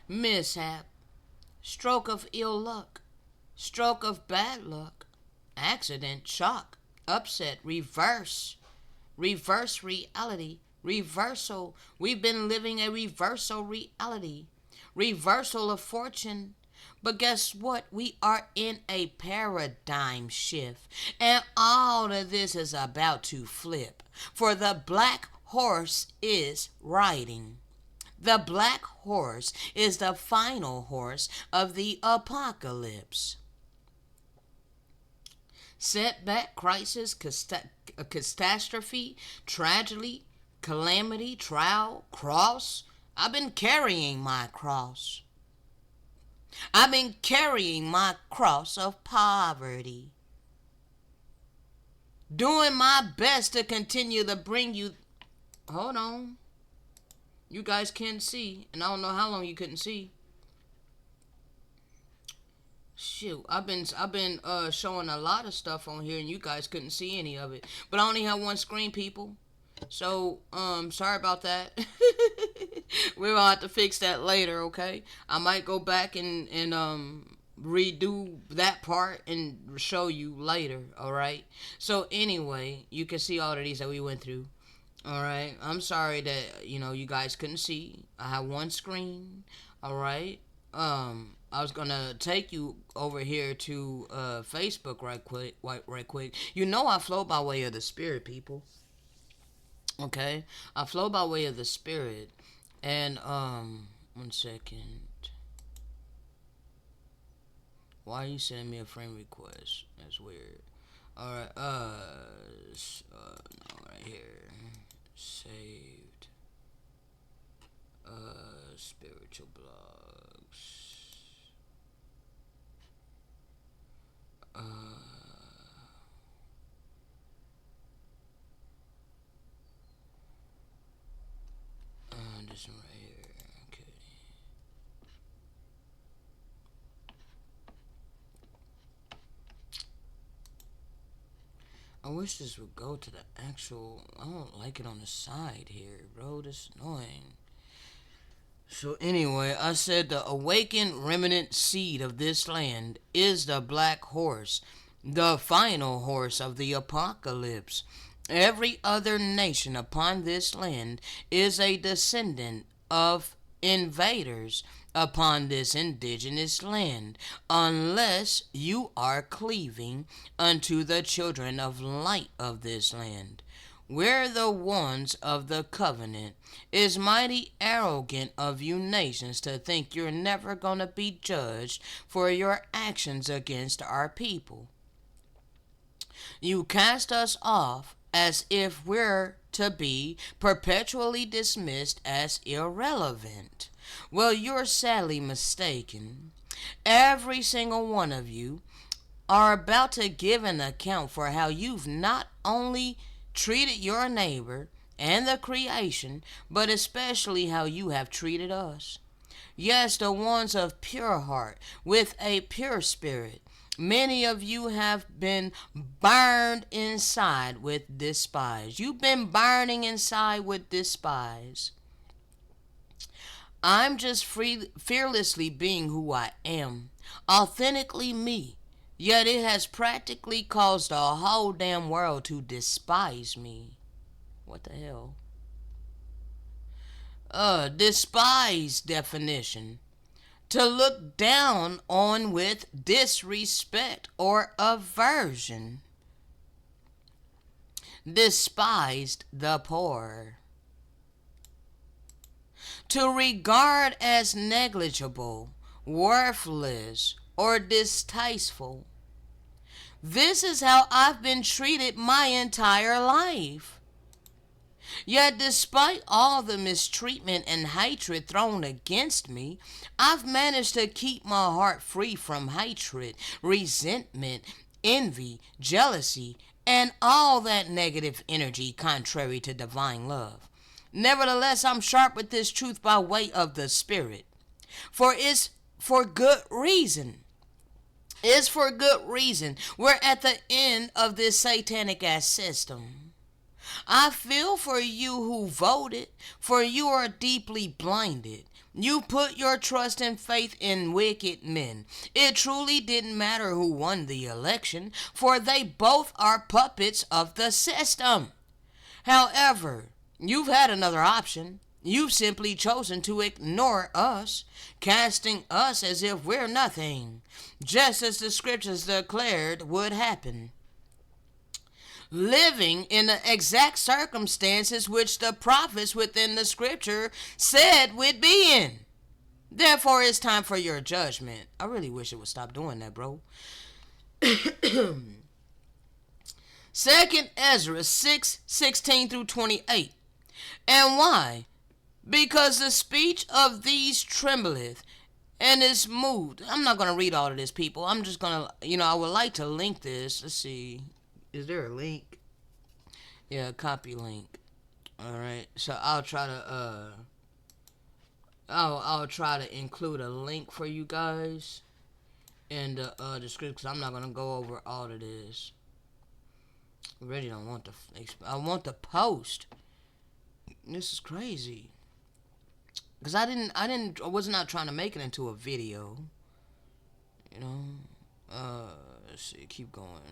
Mishap, stroke of ill luck, stroke of bad luck, accident, shock, upset, reverse reality, reversal. We've been living a reversal reality, reversal of fortune. But guess what? We are in a paradigm shift, and all of this is about to flip. For the black horse is riding. The black horse is the final horse of the apocalypse. Setback, crisis, catastrophe, tragedy, calamity, trial, cross. I've been carrying my cross. I've been carrying my cross of poverty. Doing my best to continue to bring you. Hold on. You guys can't see, and I don't know how long you couldn't see. Shoot, I've been showing a lot of stuff on here, and you guys couldn't see any of it. But I only have one screen, people. So, sorry about that. We'll have to fix that later, okay? I might go back and redo that part and show you later, alright? So, anyway, you can see all of these that we went through. Alright, I'm sorry that, you guys couldn't see. I have one screen, alright? I was gonna take you over here to Facebook right quick. I flow by way of the spirit, people. Okay? I flow by way of the spirit. And, 1 second. Why are you sending me a friend request? That's weird. Alright, no, right here. Saved. Spiritual blogs. This one right here. Okay. I wish this would go to the actual. I don't like it on the side here, bro. This is annoying. So anyway, I said the awakened remnant seed of this land is the black horse, the final horse of the apocalypse. Every other nation upon this land is a descendant of invaders upon this indigenous land, unless you are cleaving unto the children of light of this land. We're the ones of the covenant. It's mighty arrogant of you nations to think you're never gonna be judged for your actions against our people. You cast us off as if we're to be perpetually dismissed as irrelevant. Well, you're sadly mistaken. Every single one of you are about to give an account for how you've not only treated your neighbor and the creation, but especially how you have treated us. Yes, the ones of pure heart, with a pure spirit. Many of you have been burned inside with despise. You've been burning inside with despise. I'm just fearlessly being who I am, authentically me. Yet it has practically caused the whole damn world to despise me. What the hell? Despise definition. To look down on with disrespect or aversion. Despised the poor. To regard as negligible, worthless, or distasteful. This is how I've been treated my entire life. Yet despite all the mistreatment and hatred thrown against me, I've managed to keep my heart free from hatred, resentment, envy, jealousy, and all that negative energy contrary to divine love. Nevertheless, I'm sharp with this truth by way of the Spirit. For it's for good reason. It's for good reason. We're at the end of this satanic ass system. I feel for you who voted, for you are deeply blinded. You put your trust and faith in wicked men. It truly didn't matter who won the election, for they both are puppets of the system. However, you've had another option. You've simply chosen to ignore us, casting us as if we're nothing, just as the scriptures declared would happen. Living in the exact circumstances which the prophets within the scripture said we'd be in. Therefore, it's time for your judgment. I really wish it would stop doing that, bro. Second Ezra 6:16 through 28. And why? Because the speech of these trembleth and is moved. I'm not going to read all of this, people. I'm just going to, I would like to link this. Let's see. Is there a link? Yeah, copy link. All right. So I'll try to, I'll try to include a link for you guys in the description, because I'm not going to go over all of this. I really don't want the, I want the post. This is crazy. Because I was not trying to make it into a video. Let's see, keep going.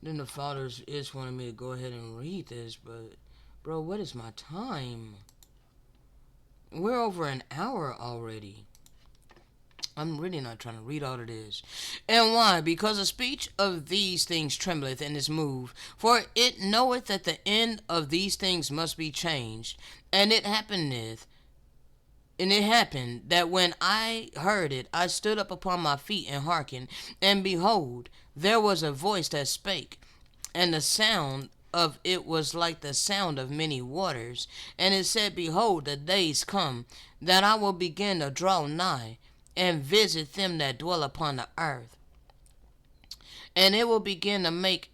Then the fathers is wanting me to go ahead and read this, but bro, what is my time? We're over an hour already. I'm really not trying to read all of this. And why? Because the speech of these things trembleth and is moved, for it knoweth that the end of these things must be changed. And it happened that when I heard it, I stood up upon my feet and hearkened, and behold, there was a voice that spake, and the sound of it was like the sound of many waters. And it said, Behold, the days come, that I will begin to draw nigh, and visit them that dwell upon the earth. And it will begin to make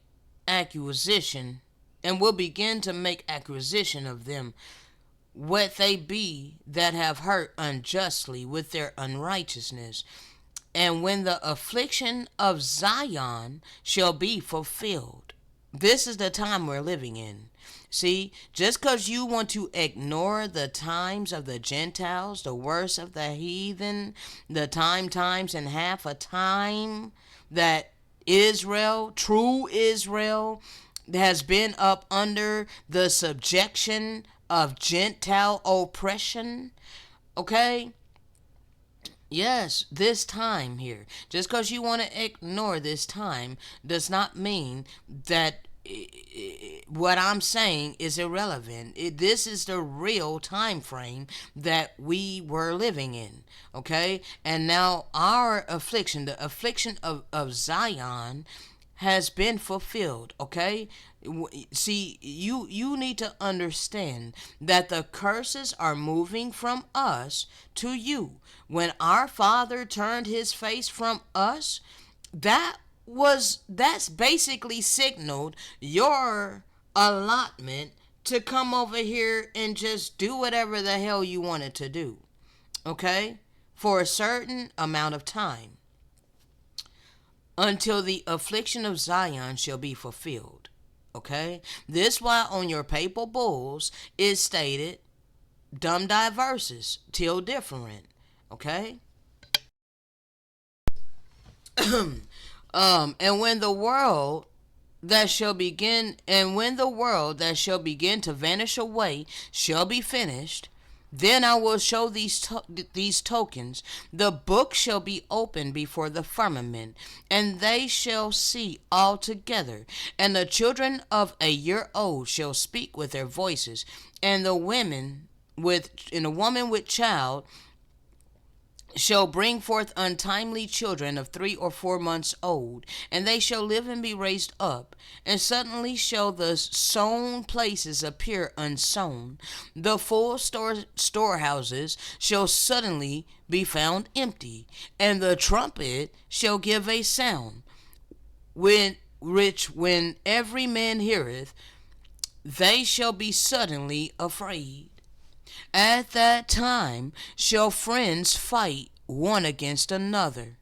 acquisition, and will begin to make acquisition of them, what they be that have hurt unjustly with their unrighteousness. And when the affliction of Zion shall be fulfilled. This is the time we're living in. See, just because you want to ignore the times of the Gentiles, the worst of the heathen, the times and half a time that Israel, true Israel, has been up under the subjection of Gentile oppression, okay? Yes, this time here. Just because you want to ignore this time does not mean that what I'm saying is irrelevant. This is the real time frame that we were living in, okay? And now our affliction, the affliction of Zion, has been fulfilled, okay? See, you need to understand that the curses are moving from us to you. When our Father turned his face from us, that's basically signaled your allotment to come over here and just do whatever the hell you wanted to do, okay? For a certain amount of time, until the affliction of Zion shall be fulfilled. Okay? This why on your papal bulls is stated dum diversus till different. Okay? And when the world that shall begin to vanish away shall be finished, then I will show these tokens. The book shall be opened before the firmament, and they shall see all together. And the children of a year old shall speak with their voices, and the woman with child shall bring forth untimely children of 3 or 4 months old, and they shall live and be raised up. And suddenly shall the sown places appear unsown. The full storehouses shall suddenly be found empty, and the trumpet shall give a sound, when every man heareth, they shall be suddenly afraid. At that time shall friends fight one against another,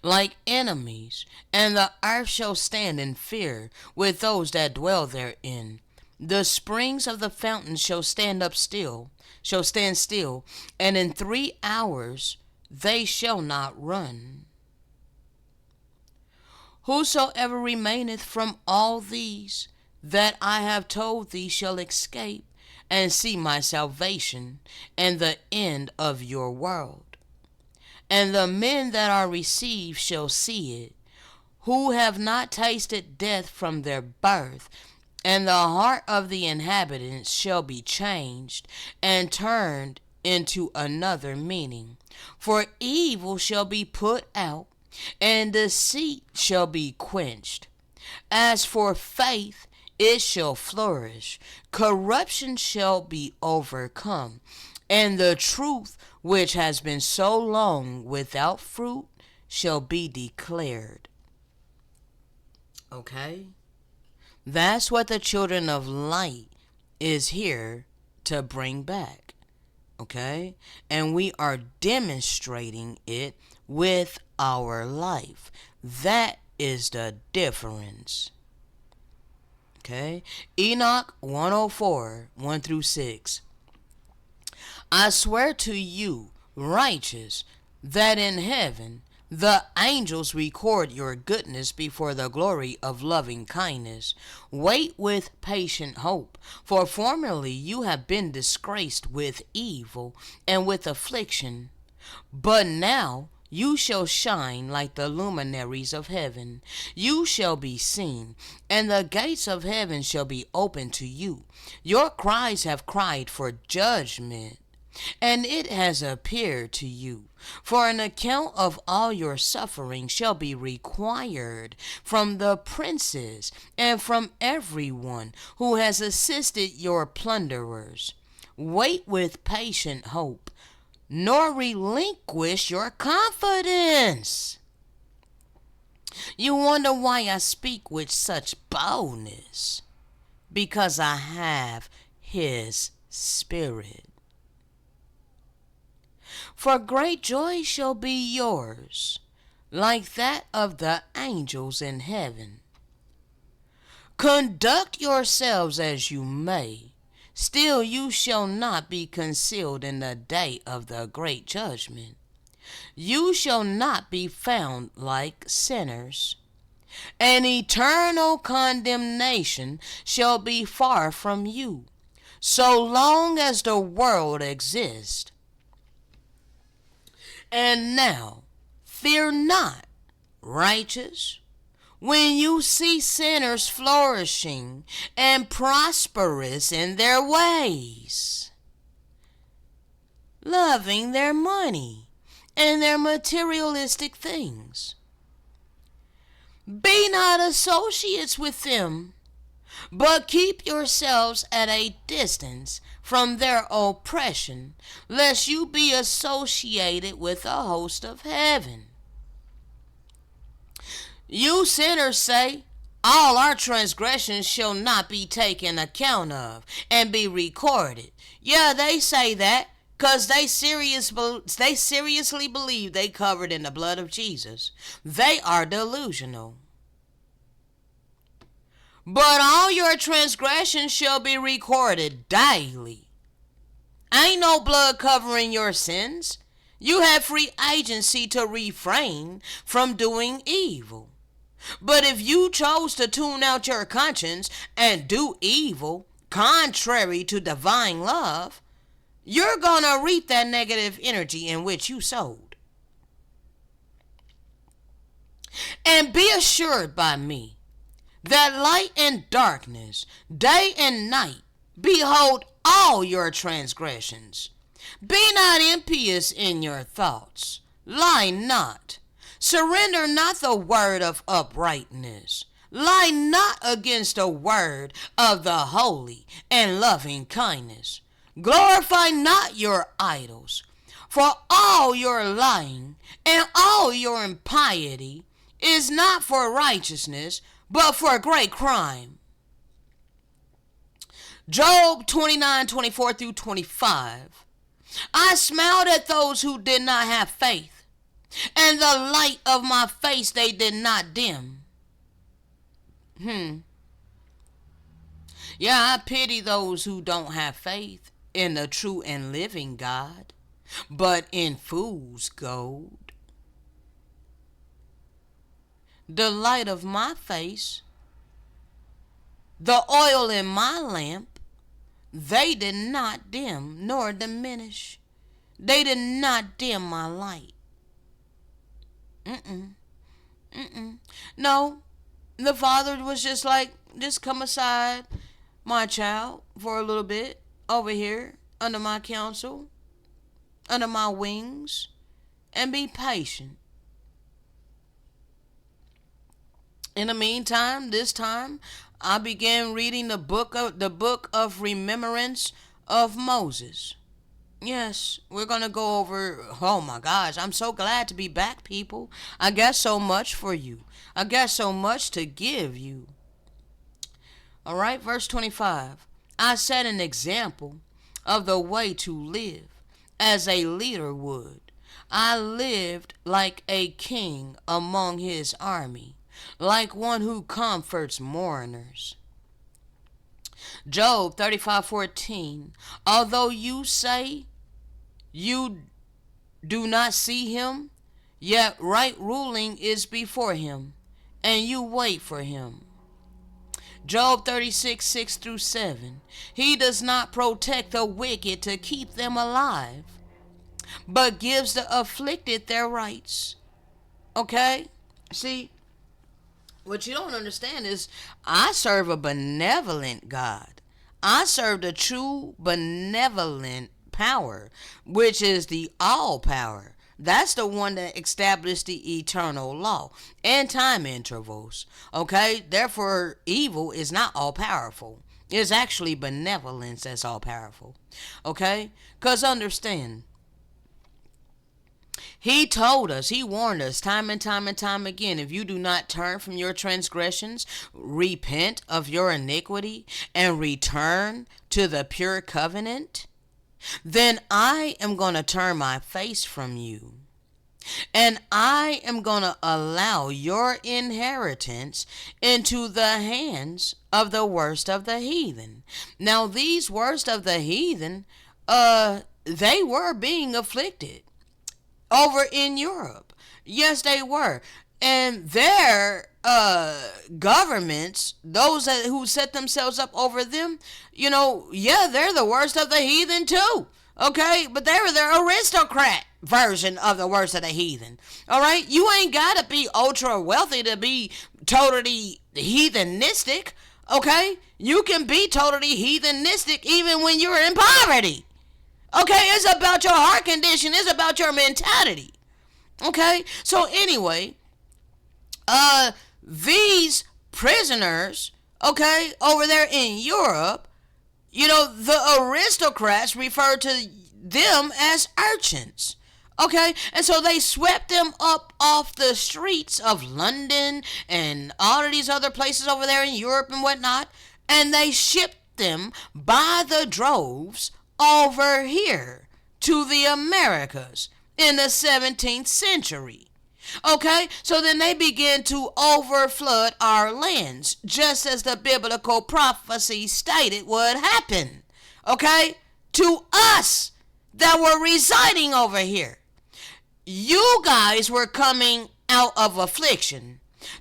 like enemies, and the earth shall stand in fear with those that dwell therein. The springs of the fountain shall stand still, and in 3 hours they shall not run. Whosoever remaineth from all these that I have told thee shall escape and see my salvation and the end of your world. And the men that are received shall see it, who have not tasted death from their birth, and the heart of the inhabitants shall be changed and turned into another meaning. For evil shall be put out, and deceit shall be quenched. As for faith, it shall flourish. Corruption shall be overcome, and the truth which has been so long without fruit shall be declared. Okay? That's what the children of light is here to bring back. Okay? And we are demonstrating it with our life. That is the difference. Okay? Enoch 104, 1 through 6. I swear to you, righteous, that in heaven the angels record your goodness before the glory of loving kindness. Wait with patient hope, for formerly you have been disgraced with evil and with affliction, but now you shall shine like the luminaries of heaven. You shall be seen, and the gates of heaven shall be open to you. Your cries have cried for judgment, and it has appeared to you. For an account of all your suffering shall be required from the princes and from everyone who has assisted your plunderers. Wait with patient hope, nor relinquish your confidence. You wonder why I speak with such boldness? Because I have his Spirit. For great joy shall be yours, like that of the angels in heaven. Conduct yourselves as you may, still you shall not be concealed in the day of the great judgment. You shall not be found like sinners. An eternal condemnation shall be far from you, so long as the world exists. And now, fear not, righteous, when you see sinners flourishing and prosperous in their ways, loving their money and their materialistic things. Be not associates with them, but keep yourselves at a distance from their oppression, lest you be associated with the host of heaven. You sinners say, all our transgressions shall not be taken account of and be recorded. Yeah, they say that because they seriously believe they covered in the blood of Jesus. They are delusional. But all your transgressions shall be recorded daily. Ain't no blood covering your sins. You have free agency to refrain from doing evil. But if you chose to tune out your conscience and do evil contrary to divine love, you're gonna reap that negative energy in which you sowed. And be assured by me that light and darkness, day and night, behold all your transgressions. Be not impious in your thoughts. Lie not. Surrender not the word of uprightness. Lie not against the word of the holy and loving kindness. Glorify not your idols, for all your lying and all your impiety is not for righteousness, but for great crime. Job 29:24 through 25. I smiled at those who did not have faith, and the light of my face they did not dim. Yeah, I pity those who don't have faith in the true and living God, but in fool's gold. The light of my face, the oil in my lamp, they did not dim nor diminish. They did not dim my light. Mm-mm. Mm-mm. No, the father was just like, just come aside, my child, for a little bit over here under my counsel, under my wings, and be patient. In the meantime, this time, I began reading the book of remembrance of Moses. Yes, we're gonna go over. Oh my gosh, I'm so glad to be back, people. I got so much for you. I got so much to give you. All right, verse 25. I set an example of the way to live as a leader would. I lived like a king among his army, like one who comforts mourners. Job 35:14. Although you say you do not see him, yet right ruling is before him, and you wait for him. Job 36:6 through 7. He does not protect the wicked to keep them alive, but gives the afflicted their rights. Okay? See, what you don't understand is I serve a benevolent God. I serve the true benevolent power, which is the all power. That's the one that established the eternal law and time intervals. Okay? Therefore, evil is not all powerful. It's actually benevolence that's all powerful. Okay? Because understand, he told us, he warned us time and time and time again, if you do not turn from your transgressions, repent of your iniquity, and return to the pure covenant, then I am going to turn my face from you. And I am going to allow your inheritance into the hands of the worst of the heathen. Now, these worst of the heathen, they were being afflicted over in Europe. Yes, they were. And their governments, those who set themselves up over them, yeah, they're the worst of the heathen too. Okay? But they were their aristocrat version of the worst of the heathen. All right? You ain't got to be ultra wealthy to be totally heathenistic. Okay? You can be totally heathenistic even when you're in poverty. Okay, it's about your heart condition. It's about your mentality. Okay, so anyway, these prisoners, okay, over there in Europe, the aristocrats refer to them as urchins. Okay, and so they swept them up off the streets of London and all of these other places over there in Europe and whatnot, and they shipped them by the droves over here to the Americas in the 17th century. Okay, so then they began to overflood our lands, just as the biblical prophecy stated would happen. Okay, to us that were residing over here. You guys were coming out of affliction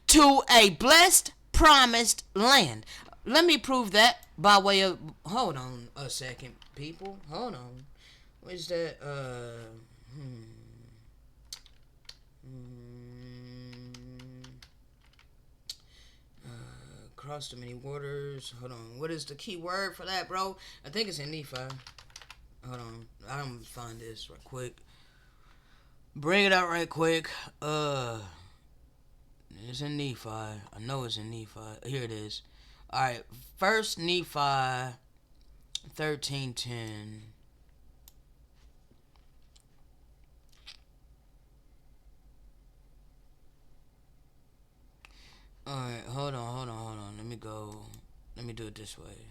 to a blessed, promised land. Let me prove that by way of, hold on a second, people. Hold on. What's that? Across the many waters. Hold on. What is the key word for that, bro? I think it's in Nephi. Hold on. I'm gonna find this right quick. Bring it out right quick. It's in Nephi. I know it's in Nephi. Here it is. Alright. First Nephi 13:10. Alright, hold on. Let me do it this way.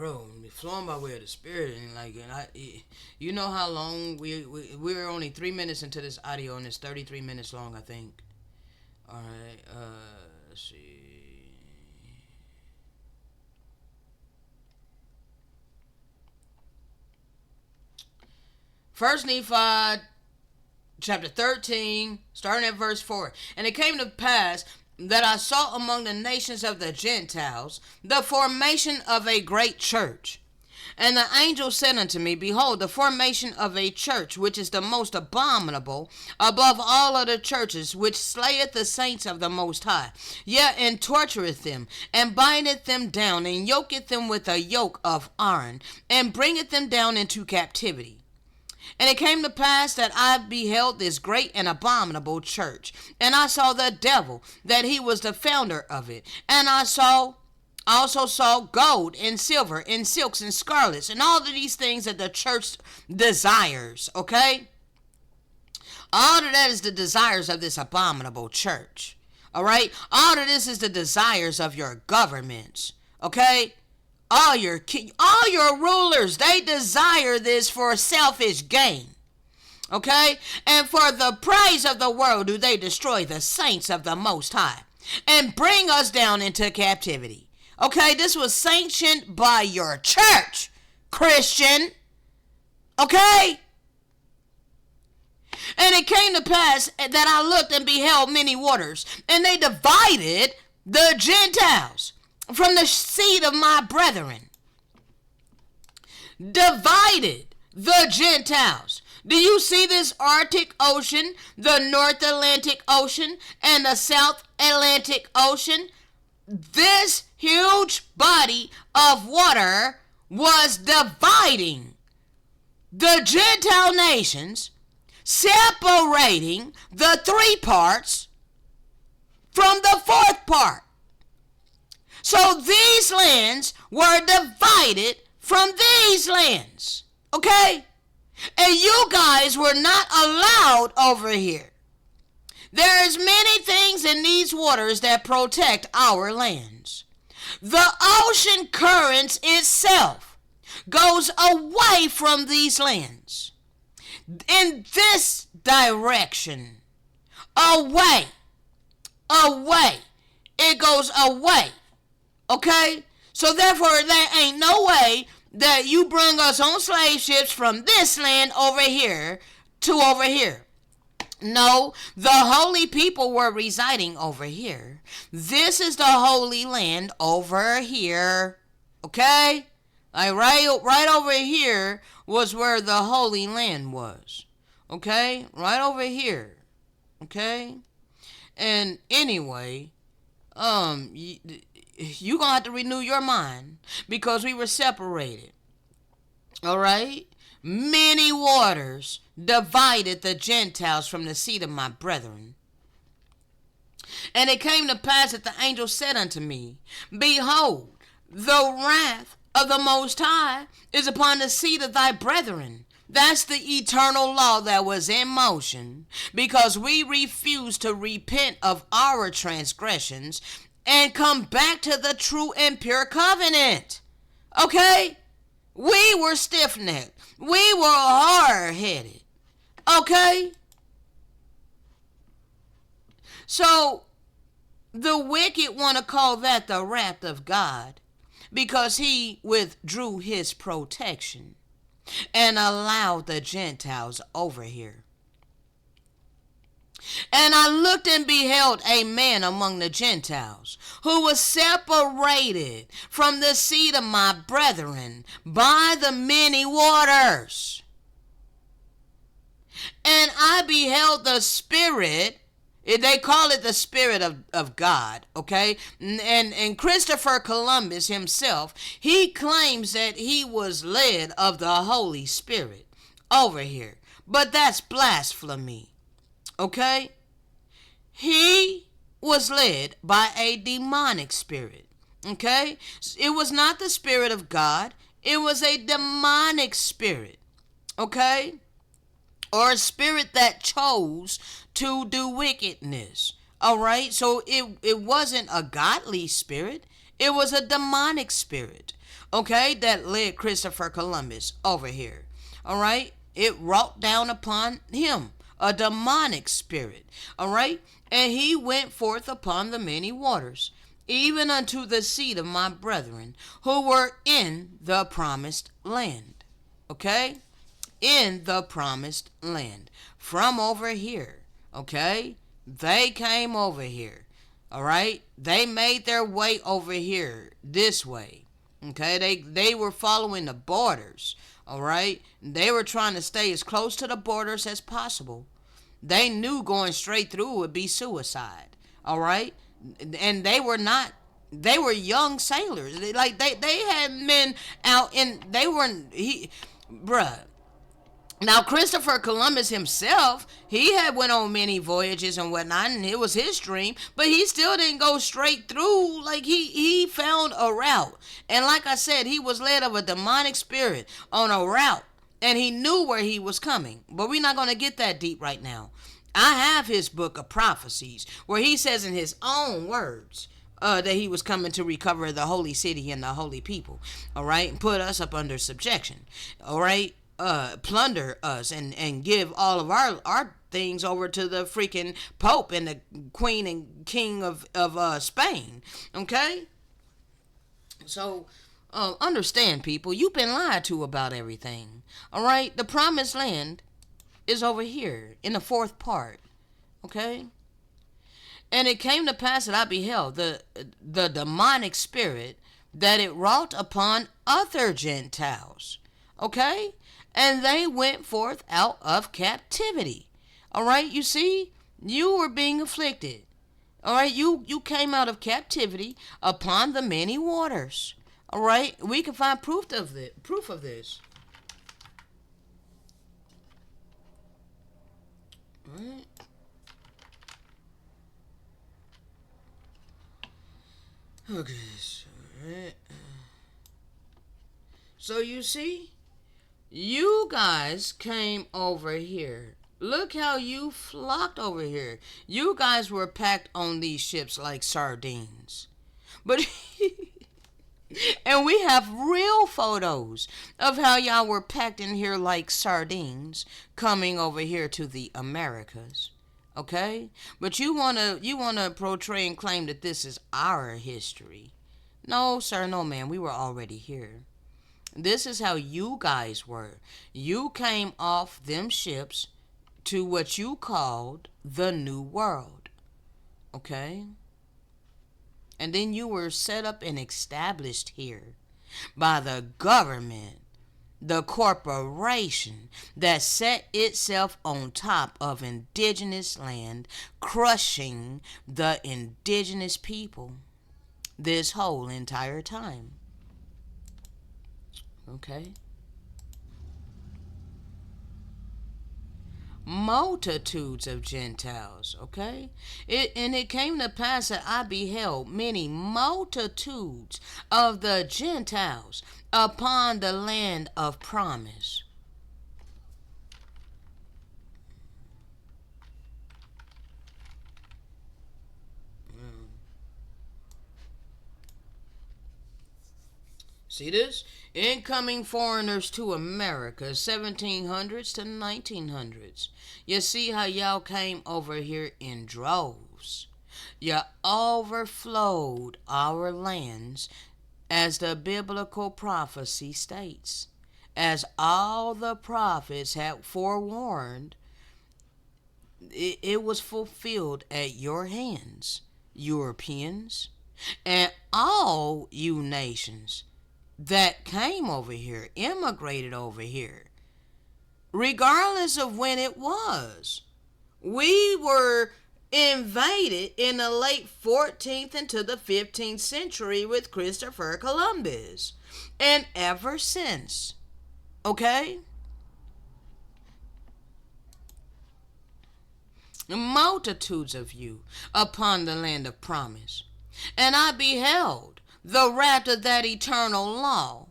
bro, flowing by way of the Spirit, you know how long we're only 3 minutes into this audio, and it's 33 minutes long, I think. All right, let's see. First Nephi, chapter 13, starting at verse 4. And it came to pass that I saw among the nations of the Gentiles the formation of a great church. And the angel said unto me, Behold, the formation of a church, which is the most abominable above all other churches, which slayeth the saints of the Most High, yet and tortureth them, and bindeth them down, and yoketh them with a yoke of iron, and bringeth them down into captivity. And it came to pass that I beheld this great and abominable church, and I saw the devil, that he was the founder of it. And I also saw gold and silver and silks and scarlets and all of these things that the church desires, okay? All of that is the desires of this abominable church, all right? All of this is the desires of your governments, okay? All your rulers, they desire this for selfish gain. Okay? And for the praise of the world do they destroy the saints of the Most High and bring us down into captivity. Okay? This was sanctioned by your church, Christian. Okay? And it came to pass that I looked and beheld many waters, and they divided the Gentiles from the seed of my brethren. Divided the Gentiles. Do you see this Arctic Ocean, the North Atlantic Ocean, and the South Atlantic Ocean? This huge body of water was dividing the Gentile nations, separating the three parts from the fourth part. So these lands were divided from these lands, okay? And you guys were not allowed over here. There is many things in these waters that protect our lands. The ocean currents itself goes away from these lands in this direction. Away. It goes away. Okay? So therefore, there ain't no way that you bring us on slave ships from this land over here to over here. No, the holy people were residing over here. This is the holy land over here. Okay? Like right over here was where the holy land was. Okay? Right over here. Okay? And anyway, you gonna have to renew your mind because we were separated. All right? Many waters divided the Gentiles from the seed of my brethren. And it came to pass that the angel said unto me, Behold, the wrath of the Most High is upon the seed of thy brethren. That's the eternal law that was in motion because we refused to repent of our transgressions and come back to the true and pure covenant. Okay? We were stiff-necked. We were hard-headed. Okay? So, the wicked want to call that the wrath of God because he withdrew his protection and allowed the Gentiles over here. And I looked and beheld a man among the Gentiles who was separated from the seed of my brethren by the many waters. And I beheld the Spirit. They call it the Spirit of God, okay? And Christopher Columbus himself, he claims that he was led of the Holy Spirit over here. But that's blasphemy, okay? He was led by a demonic spirit, okay? It was not the Spirit of God. It was a demonic spirit, okay? Or a spirit that chose to do wickedness. All right? So it wasn't a godly spirit. It was a demonic spirit. okay, that led Christopher Columbus over here. All right, it wrought down upon him a demonic spirit. All right, and he went forth upon the many waters, even unto the seed of my brethren who were in the promised land. Okay, in the promised land from over here. Okay, they came over here. All right, they made their way over here this way. Okay, they were following the borders. All right, they were trying to stay as close to the borders as possible. They knew going straight through would be suicide. All right, and they were not. They were young sailors. They had been out in. They weren't. Bruh. Now Christopher Columbus himself, he had went on many voyages and whatnot, and it was his dream, but he still didn't go straight through. Like he found a route, and like I said, he was led of a demonic spirit on a route, and he knew where he was coming. But we're not gonna get that deep right now. I have his book of prophecies where he says in his own words. That he was coming to recover the holy city and the holy people, all right, and put us up under subjection, all right, plunder us and give all of our things over to the freaking Pope and the Queen and King of Spain, okay? So, understand, people, you've been lied to about everything, all right? The promised land is over here in the fourth part, okay? And it came to pass that I beheld the demonic spirit that it wrought upon other Gentiles. Okay? And they went forth out of captivity. All right? You see? You were being afflicted. All right? You came out of captivity upon the many waters. All right? We can find proof of this. All right? Okay, so you see, you guys came over here. Look how you flocked over here. You guys were packed on these ships like sardines. But, and we have real photos of how y'all were packed in here like sardines coming over here to the Americas. Okay? But you wanna portray and claim that this is our history. No, sir, no, ma'am. We were already here. This is how you guys were. You came off them ships to what you called the New World. Okay? And then you were set up and established here by the government, the corporation that set itself on top of indigenous land, crushing the indigenous people this whole entire time. Okay? Multitudes of Gentiles, okay? It came to pass that I beheld many multitudes of the Gentiles upon the land of promise. See this? Incoming foreigners to America, 1700s to 1900s. You see how y'all came over here in droves. You overflowed our lands as the biblical prophecy states. As all the prophets had forewarned, it was fulfilled at your hands, Europeans, and all you nations that came over here, immigrated over here, regardless of when it was. We were invaded in the late 14th into the 15th century with Christopher Columbus. And ever since, okay? Multitudes of you upon the land of promise. And I beheld the wrath of that eternal law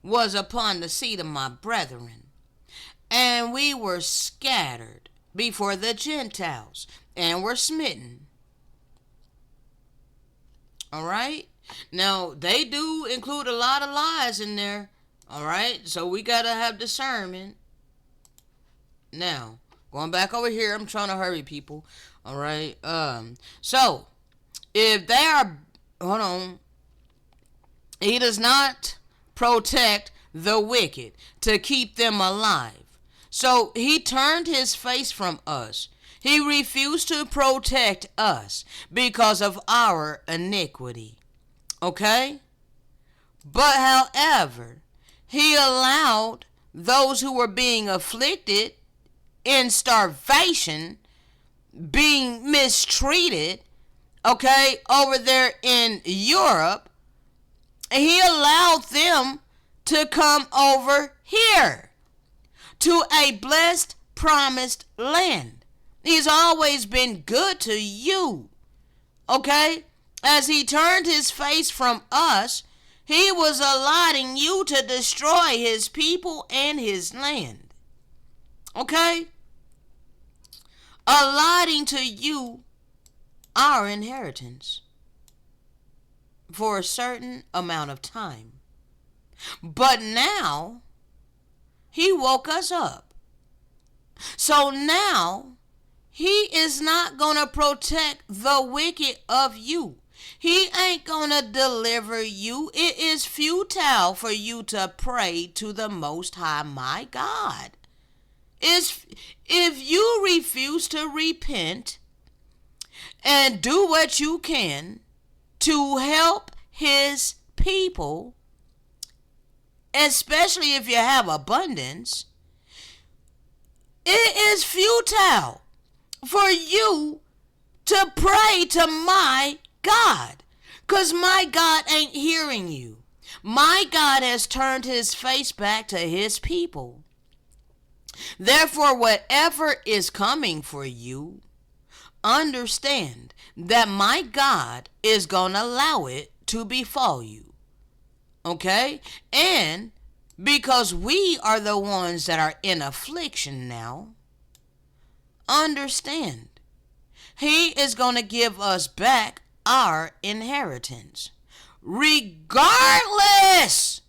was upon the seed of my brethren. And we were scattered before the Gentiles and were smitten. All right? Now, they do include a lot of lies in there. All right, so we got to have discernment. Now, going back over here, I'm trying to hurry people. All right. So if they are, hold on, he does not protect the wicked to keep them alive. So he turned his face from us. He refused to protect us because of our iniquity. Okay? But however, he allowed those who were being afflicted in starvation, being mistreated, okay, over there in Europe, he allowed them to come over here to a blessed, promised land. He's always been good to you, okay? As he turned his face from us, he was allotting you to destroy his people and his land, okay? Allotting to you our inheritance for a certain amount of time. But now, he woke us up. So now, he is not going to protect the wicked of you. He ain't going to deliver you. It is futile for you to pray to the Most High, my God. If you refuse to repent and do what you can to help his people, especially if you have abundance, it is futile for you to pray to my God, because my God ain't hearing you. My God has turned his face back to his people. Therefore, whatever is coming for you, understand that my God is going to allow it to befall you. Okay? And because we are the ones that are in affliction now, understand, he is going to give us back our inheritance, regardless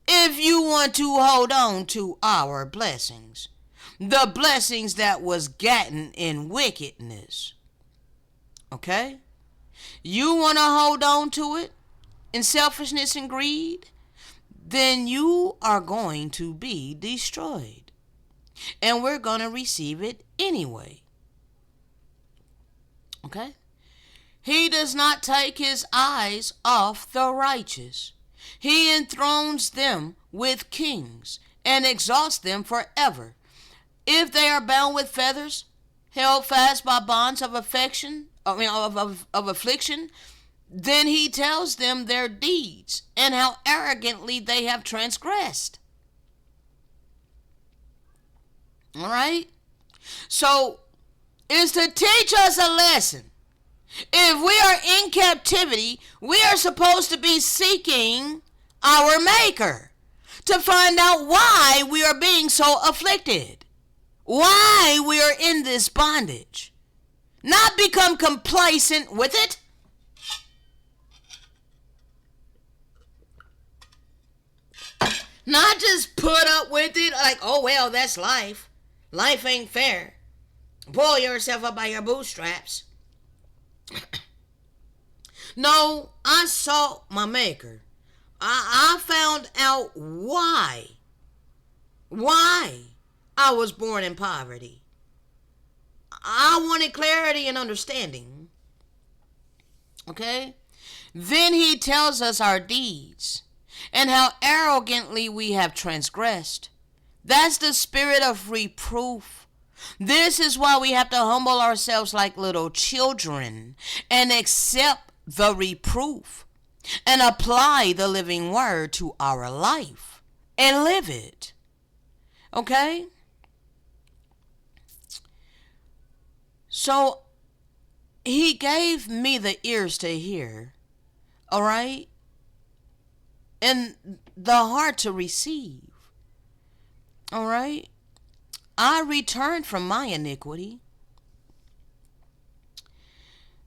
if you want to hold on to our blessings, the blessings that was gotten in wickedness. Okay? You want to hold on to it in selfishness and greed, then you are going to be destroyed. And we're going to receive it anyway. Okay? He does not take his eyes off the righteous. He enthrones them with kings and exalts them forever. If they are bound with feathers, held fast by bonds of affliction, then he tells them their deeds and how arrogantly they have transgressed. All right? So, it's to teach us a lesson. If we are in captivity, we are supposed to be seeking our Maker to find out why we are being so afflicted, why we are in this bondage. Not become complacent with it. Not just put up with it like, oh, well, that's life. Life ain't fair. Pull yourself up by your bootstraps. No, I sought my Maker. I found out why I was born in poverty. I wanted clarity and understanding. Okay? Then he tells us our deeds and how arrogantly we have transgressed. That's the spirit of reproof. This is why we have to humble ourselves like little children and accept the reproof and apply the living word to our life and live it. Okay? So he gave me the ears to hear, all right? And the heart to receive, all right? I returned from my iniquity.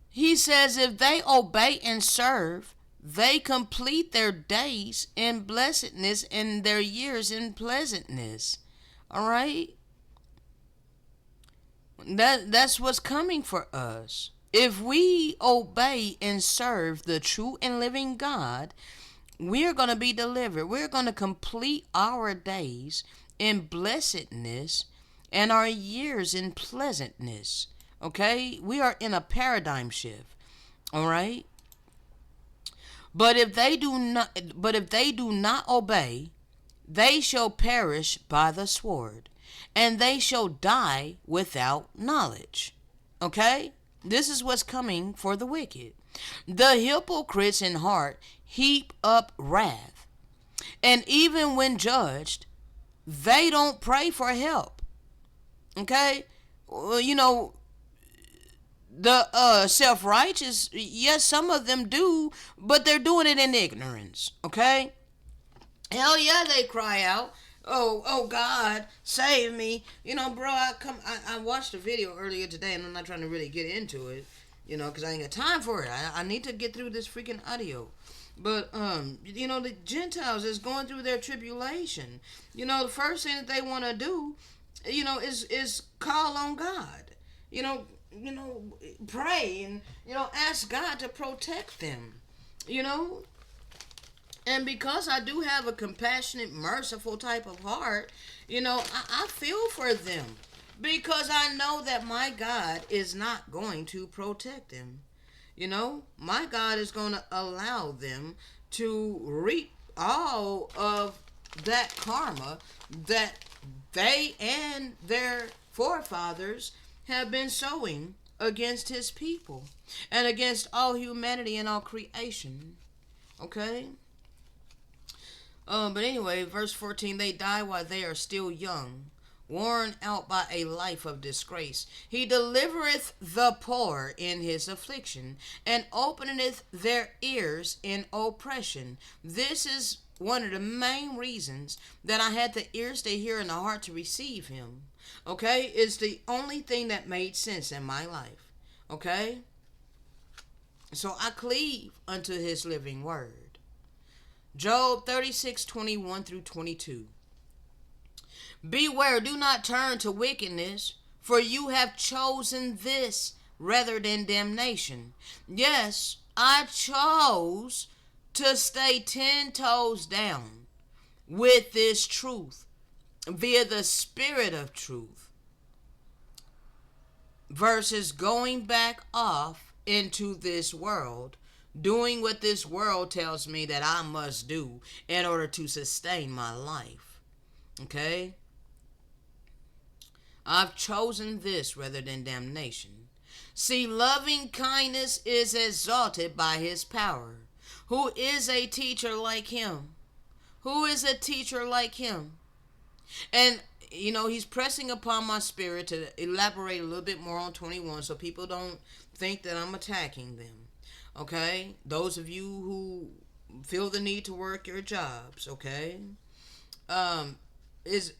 He says if they obey and serve, they complete their days in blessedness and their years in pleasantness. All right? That's what's coming for us. If we obey and serve the true and living God, we're going to be delivered. We're going to complete our days in blessedness and our years in pleasantness. Okay? We are in a paradigm shift. All right? But if they do not obey, they shall perish by the sword, and they shall die without knowledge. Okay? This is what's coming for the wicked. The hypocrites in heart heap up wrath, and even when judged, they don't pray for help. Okay? Well, the self-righteous, yes, some of them do, but they're doing it in ignorance. Okay? Hell yeah, they cry out. Oh God, save me. Bro, I watched a video earlier today, and I'm not trying to really get into it, because I ain't got time for it. I need to get through this freaking audio. But the Gentiles is going through their tribulation. The first thing that they want to do, is call on God. You know, pray and ask God to protect them. You know, and because I do have a compassionate, merciful type of heart, I feel for them. Because I know that my God is not going to protect them. My God is going to allow them to reap all of that karma that they and their forefathers have been sowing against his people and against all humanity and all creation. Okay? But anyway, verse 14, they die while they are still young, worn out by a life of disgrace. He delivereth the poor in his affliction, and openeth their ears in oppression. This is one of the main reasons that I had the ears to hear and the heart to receive him. Okay? It's the only thing that made sense in my life. Okay? So I cleave unto his living word. Job 36:21 through 22. Beware, do not turn to wickedness, for you have chosen this rather than damnation. Yes, I chose to stay 10 toes down with this truth via the spirit of truth versus going back off into this world, doing what this world tells me that I must do in order to sustain my life. Okay? I've chosen this rather than damnation. See, loving kindness is exalted by his power. Who is a teacher like him? Who is a teacher like him? And, he's pressing upon my spirit to elaborate a little bit more on 21 so people don't think that I'm attacking them. Okay? Those of you who feel the need to work your jobs, okay? Is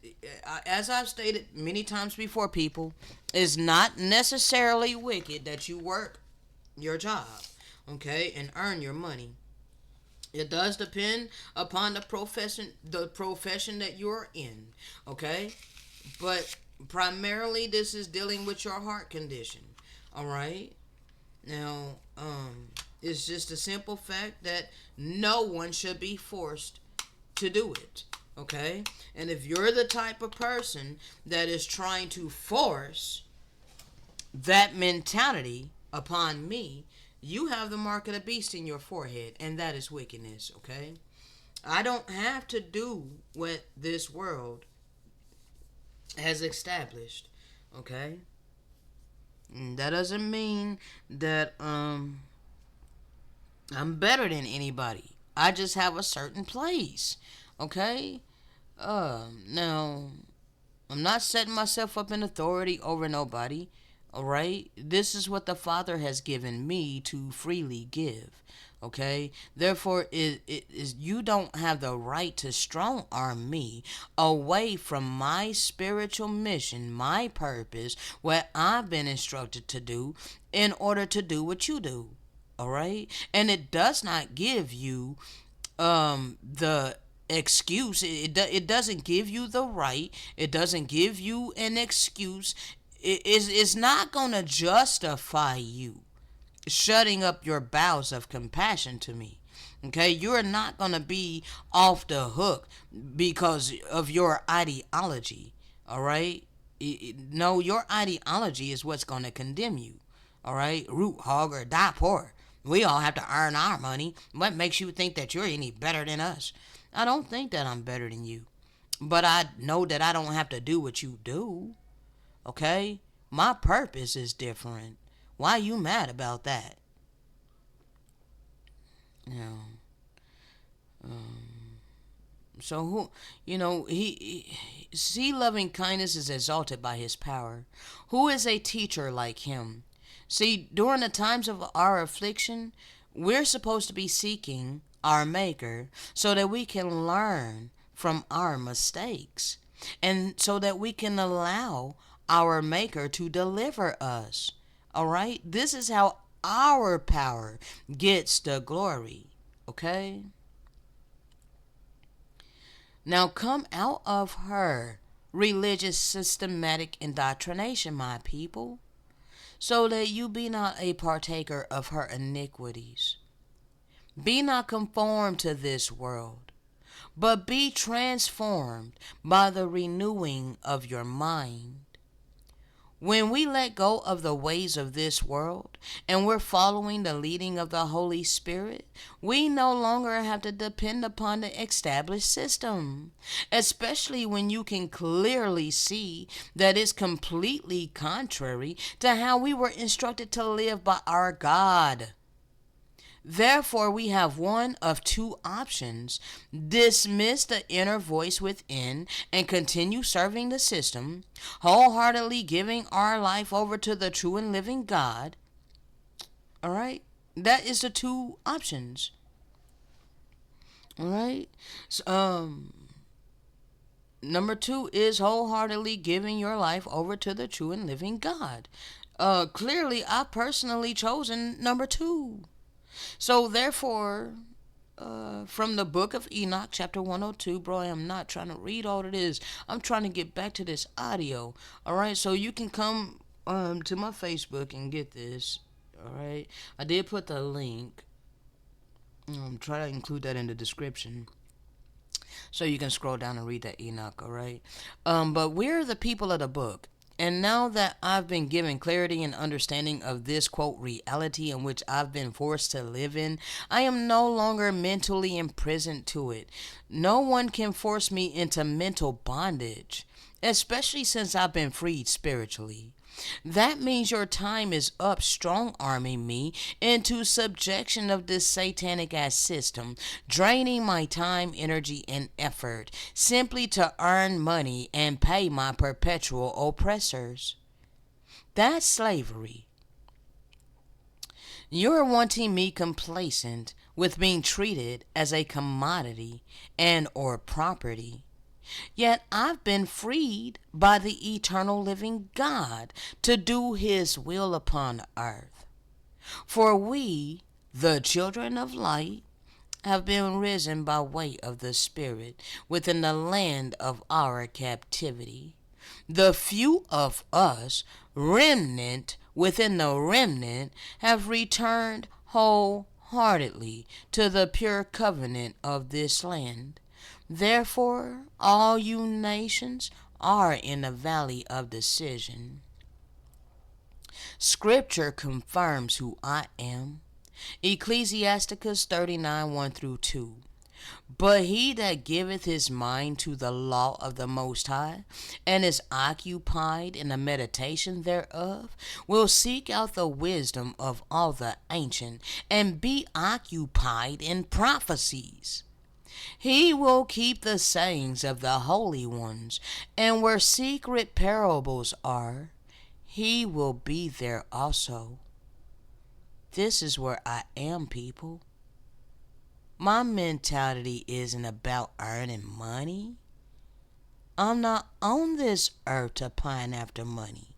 as I've stated many times before, people, is not necessarily wicked that you work your job, okay, and earn your money. It does depend upon the profession that you're in, okay? But primarily this is dealing with your heart condition. All right? Now, it's just a simple fact that no one should be forced to do it. Okay? And if you're the type of person that is trying to force that mentality upon me, you have the mark of the beast in your forehead, and that is wickedness. Okay? I don't have to do what this world has established. Okay? And that doesn't mean that I'm better than anybody. I just have a certain place. Okay? Now, I'm not setting myself up in authority over nobody. Alright? This is what the Father has given me to freely give. Okay? Therefore, it is you don't have the right to strong arm me away from my spiritual mission, my purpose, what I've been instructed to do in order to do what you do. All right, and it does not give you the excuse. It doesn't give you the right. It doesn't give you an excuse. It's not gonna justify you shutting up your bowels of compassion to me. Okay, you're not going to be off the hook because of your ideology. All right, no, your ideology is what's going to condemn you. All right, root hog or die poor. We all have to earn our money. What makes you think that you're any better than us? I don't think that I'm better than you, but I know that I don't have to do what you do. Okay, my purpose is different. Why you mad about that? You know. So who, see, loving kindness is exalted by his power. Who is a teacher like him? See, during the times of our affliction, we're supposed to be seeking our Maker so that we can learn from our mistakes and so that we can allow our Maker to deliver us. All right? This is how our power gets the glory. Okay? Now come out of her religious systematic indoctrination, my people, so that you be not a partaker of her iniquities. Be not conformed to this world, but be transformed by the renewing of your mind. When we let go of the ways of this world and we're following the leading of the Holy Spirit, we no longer have to depend upon the established system, especially when you can clearly see that it's completely contrary to how we were instructed to live by our God. Therefore, we have one of two options: dismiss the inner voice within and continue serving the system, wholeheartedly giving our life over to the true and living God. All right? That is the two options. All right? So, number two is wholeheartedly giving your life over to the true and living God. Clearly, I've personally chosen number two. So therefore, from the book of Enoch, chapter 102, bro, I am not trying to read all of this. I'm trying to get back to this audio. All right, so you can come to my Facebook and get this. All right, I did put the link. Try to include that in the description, so you can scroll down and read that Enoch. All right, but we're the people of the book. And now that I've been given clarity and understanding of this, quote, reality in which I've been forced to live in, I am no longer mentally imprisoned to it. No one can force me into mental bondage, especially since I've been freed spiritually. That means your time is up strong arming me into subjection of this satanic ass system, draining my time, energy, and effort simply to earn money and pay my perpetual oppressors. That's slavery. You're wanting me complacent with being treated as a commodity and or property. Yet I've been freed by the eternal living God to do his will upon earth. For we, the children of light, have been risen by way of the Spirit within the land of our captivity. The few of us, remnant within the remnant, have returned wholeheartedly to the pure covenant of this land. Therefore, all you nations are in the valley of decision. Scripture confirms who I am. Ecclesiasticus 39, 1 through 2. But he that giveth his mind to the law of the Most High, and is occupied in the meditation thereof, will seek out the wisdom of all the ancient, and be occupied in prophecies. He will keep the sayings of the holy ones, and where secret parables are, he will be there also. This is where I am, people. My mentality isn't about earning money. I'm not on this earth to pine after money.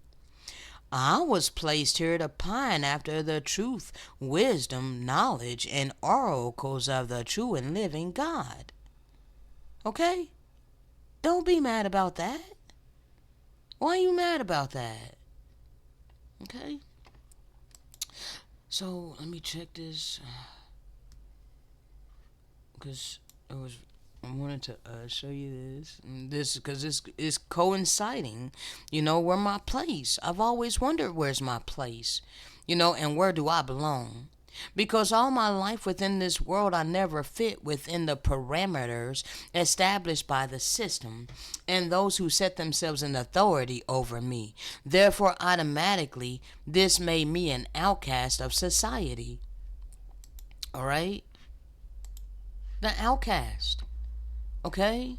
I was placed here to pine after the truth, wisdom, knowledge, and oracles of the true and living God. Okay? Don't be mad about that. Why are you mad about that? Okay? So, let me check this. Because I wanted to show you this because this is coinciding, where my place. I've always wondered where's my place, and where do I belong? Because all my life within this world, I never fit within the parameters established by the system and those who set themselves in authority over me. Therefore, automatically, this made me an outcast of society. All right? The outcast. Okay?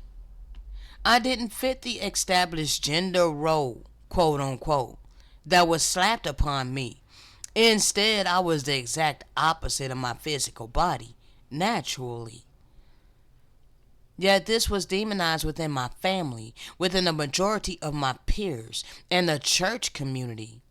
I didn't fit the established gender role, quote unquote, that was slapped upon me. Instead, I was the exact opposite of my physical body, naturally. Yet this was demonized within my family, within the majority of my peers, and the church community.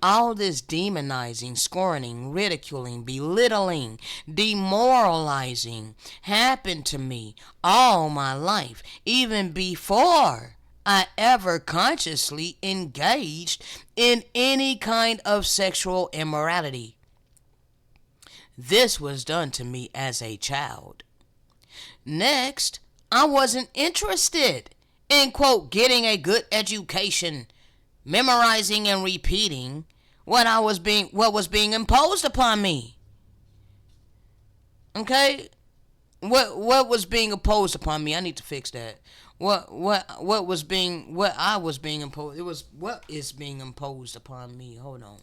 All this demonizing, scorning, ridiculing, belittling, demoralizing happened to me all my life, even before I ever consciously engaged in any kind of sexual immorality. This was done to me as a child. Next, I wasn't interested in, quote, getting a good education, memorizing and repeating what was being imposed upon me. Okay? What was being imposed upon me? I need to fix that. What I was being imposed. It was what is being imposed upon me. Hold on.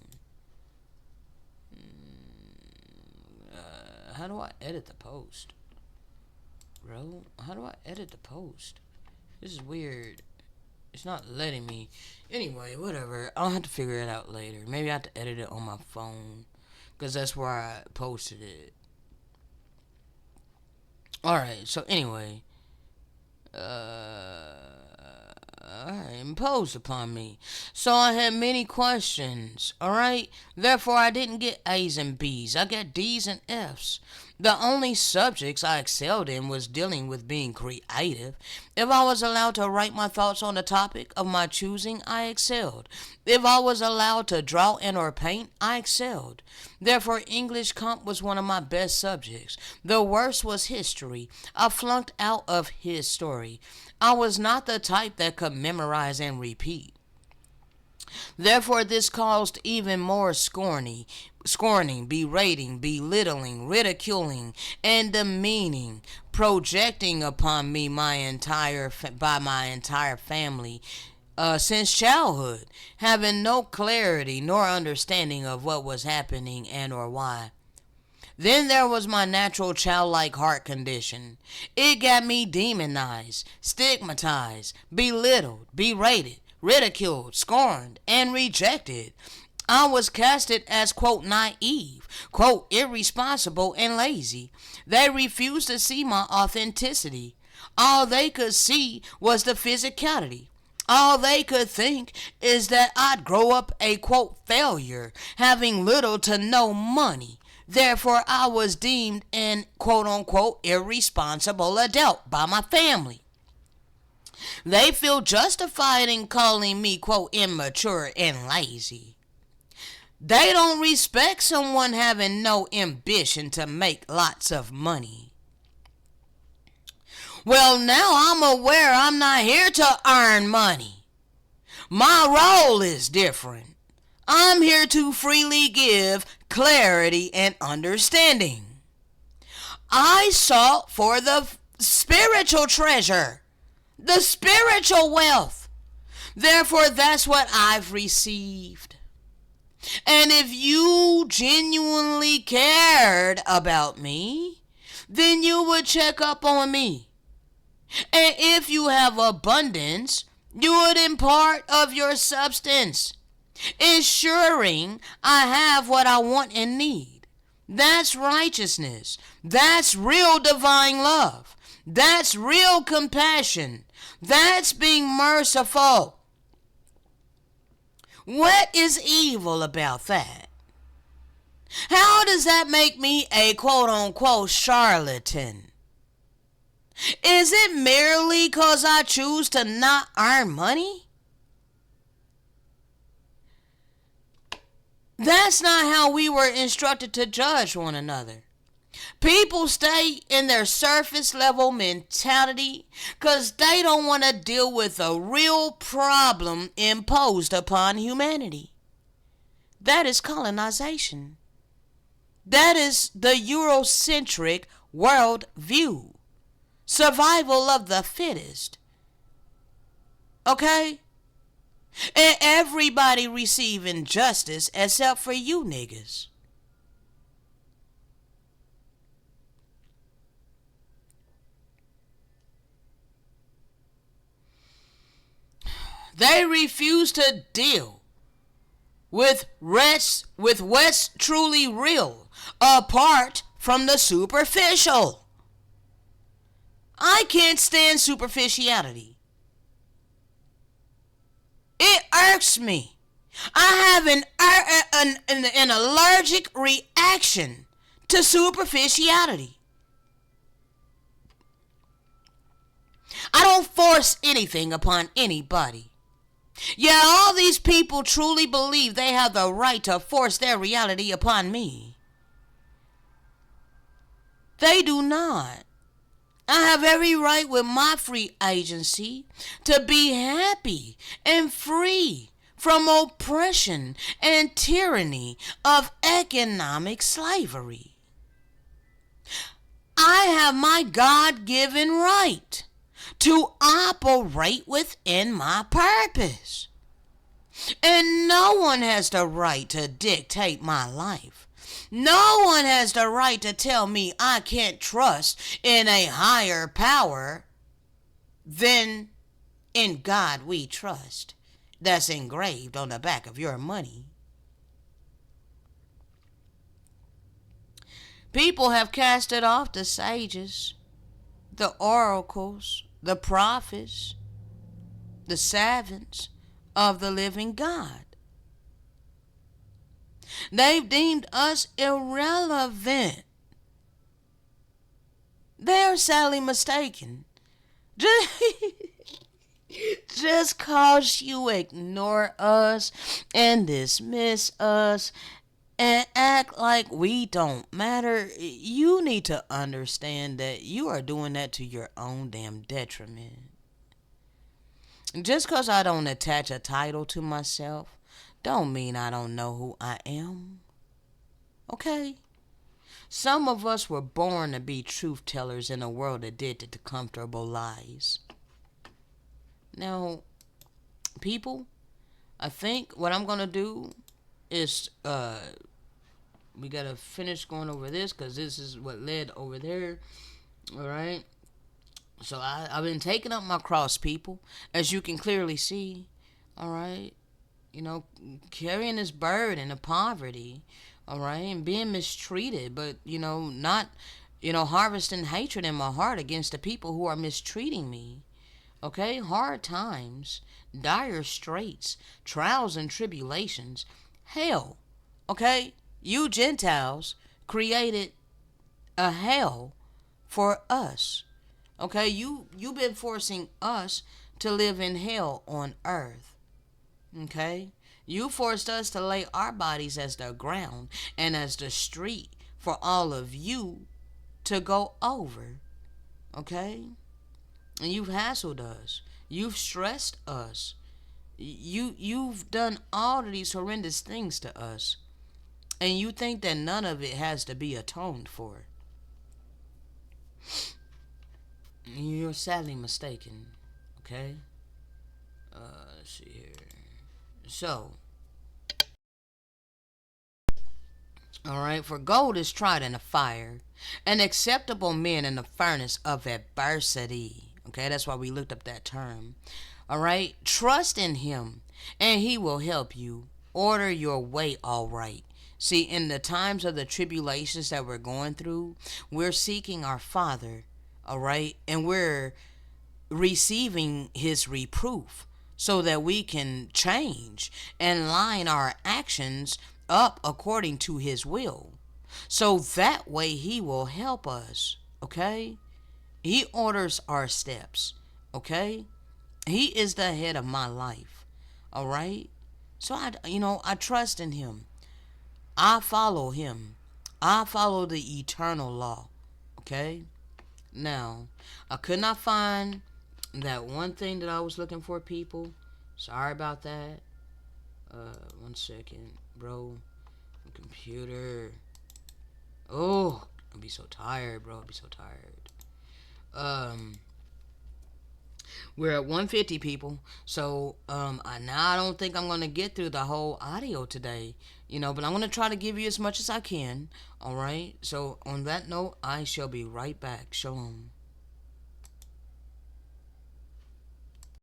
How do I edit the post? Bro, how do I edit the post? This is weird. It's not letting me. Anyway, whatever. I'll have to figure it out later. Maybe I have to edit it on my phone, because that's where I posted it. Alright, so anyway. Imposed upon me. So I had many questions, alright? Therefore, I didn't get A's and B's. I got D's and F's. The only subjects I excelled in was dealing with being creative. If I was allowed to write my thoughts on a topic of my choosing, I excelled. If I was allowed to draw and or paint, I excelled. Therefore, English comp was one of my best subjects. The worst was history. I flunked out of history. I was not the type that could memorize and repeat. Therefore, this caused even more scorning, berating, belittling, ridiculing, and demeaning, projecting upon me by my entire family since childhood, having no clarity nor understanding of what was happening and or why. Then there was my natural childlike heart condition. It got me demonized, stigmatized, belittled, berated, ridiculed, scorned, and rejected. I was casted as, quote, naive, quote, irresponsible, and lazy. They refused to see my authenticity. All they could see was the physicality. All they could think is that I'd grow up a, quote, failure, having little to no money. Therefore, I was deemed an, quote, unquote, irresponsible adult by my family. They feel justified in calling me, quote, immature and lazy. They don't respect someone having no ambition to make lots of money. Well, now I'm aware I'm not here to earn money. My role is different. I'm here to freely give clarity and understanding. I sought for the spiritual treasure, the spiritual wealth. Therefore, that's what I've received. And if you genuinely cared about me, then you would check up on me. And if you have abundance, you would impart of your substance, ensuring I have what I want and need. That's righteousness. That's real divine love. That's real compassion. That's being merciful. What is evil about that? How does that make me a quote unquote charlatan? Is it merely because I choose to not earn money? That's not how we were instructed to judge one another. People stay in their surface level mentality because they don't want to deal with a real problem imposed upon humanity. That is colonization. That is the Eurocentric world view. Survival of the fittest. Okay? And everybody receiving justice except for you niggas. They refuse to deal with what's truly real, apart from the superficial. I can't stand superficiality. It irks me. I have an allergic reaction to superficiality. I don't force anything upon anybody. Yet all these people truly believe they have the right to force their reality upon me. They do not. I have every right with my free agency to be happy and free from oppression and tyranny of economic slavery. I have my God-given right to operate within my purpose. And no one has the right to dictate my life. No one has the right to tell me I can't trust in a higher power than in God we trust. That's engraved on the back of your money. People have casted off the sages, the oracles, the prophets, the servants of the living God. They've deemed us irrelevant. They're sadly mistaken. Just cause you ignore us and dismiss us and act like we don't matter, you need to understand that you are doing that to your own damn detriment. Just because I don't attach a title to myself, don't mean I don't know who I am. Okay? Some of us were born to be truth tellers in a world addicted to comfortable lies. Now, people, I think what I'm going to do is, we got to finish going over this because this is what led over there. Alright? So I've been taking up my cross, people, as you can clearly see. Alright? You know, carrying this burden of poverty, all right, and being mistreated, but, not, harvesting hatred in my heart against the people who are mistreating me, okay? Hard times, dire straits, trials and tribulations, hell, okay? You Gentiles created a hell for us, okay? You've been forcing us to live in hell on earth. Okay? You forced us to lay our bodies as the ground and as the street for all of you to go over. Okay? And you've hassled us. You've stressed us. You've done all of these horrendous things to us. And you think that none of it has to be atoned for. You're sadly mistaken. Okay? Let's see here. So, alright, for gold is tried in the fire, an acceptable men in the furnace of adversity. Okay, that's why we looked up that term. Alright, trust in him, and he will help you. Order your way alright. See, in the times of the tribulations that we're going through, we're seeking our Father, alright, and we're receiving his reproof. so that we can change and line our actions up according to his will. So that way he will help us, okay? He orders our steps, okay? He is the head of my life, all right? So I trust in him. I follow him. I follow the eternal law, okay? Now, I could not find that one thing that I was looking for, people. Sorry about that. 1 second, bro. Computer. Oh, I'll be so tired, bro. I'll be so tired. We're at 150, people. So I don't think I'm gonna get through the whole audio today, but I'm gonna try to give you as much as I can. All right. So on that note, I shall be right back. Shalom.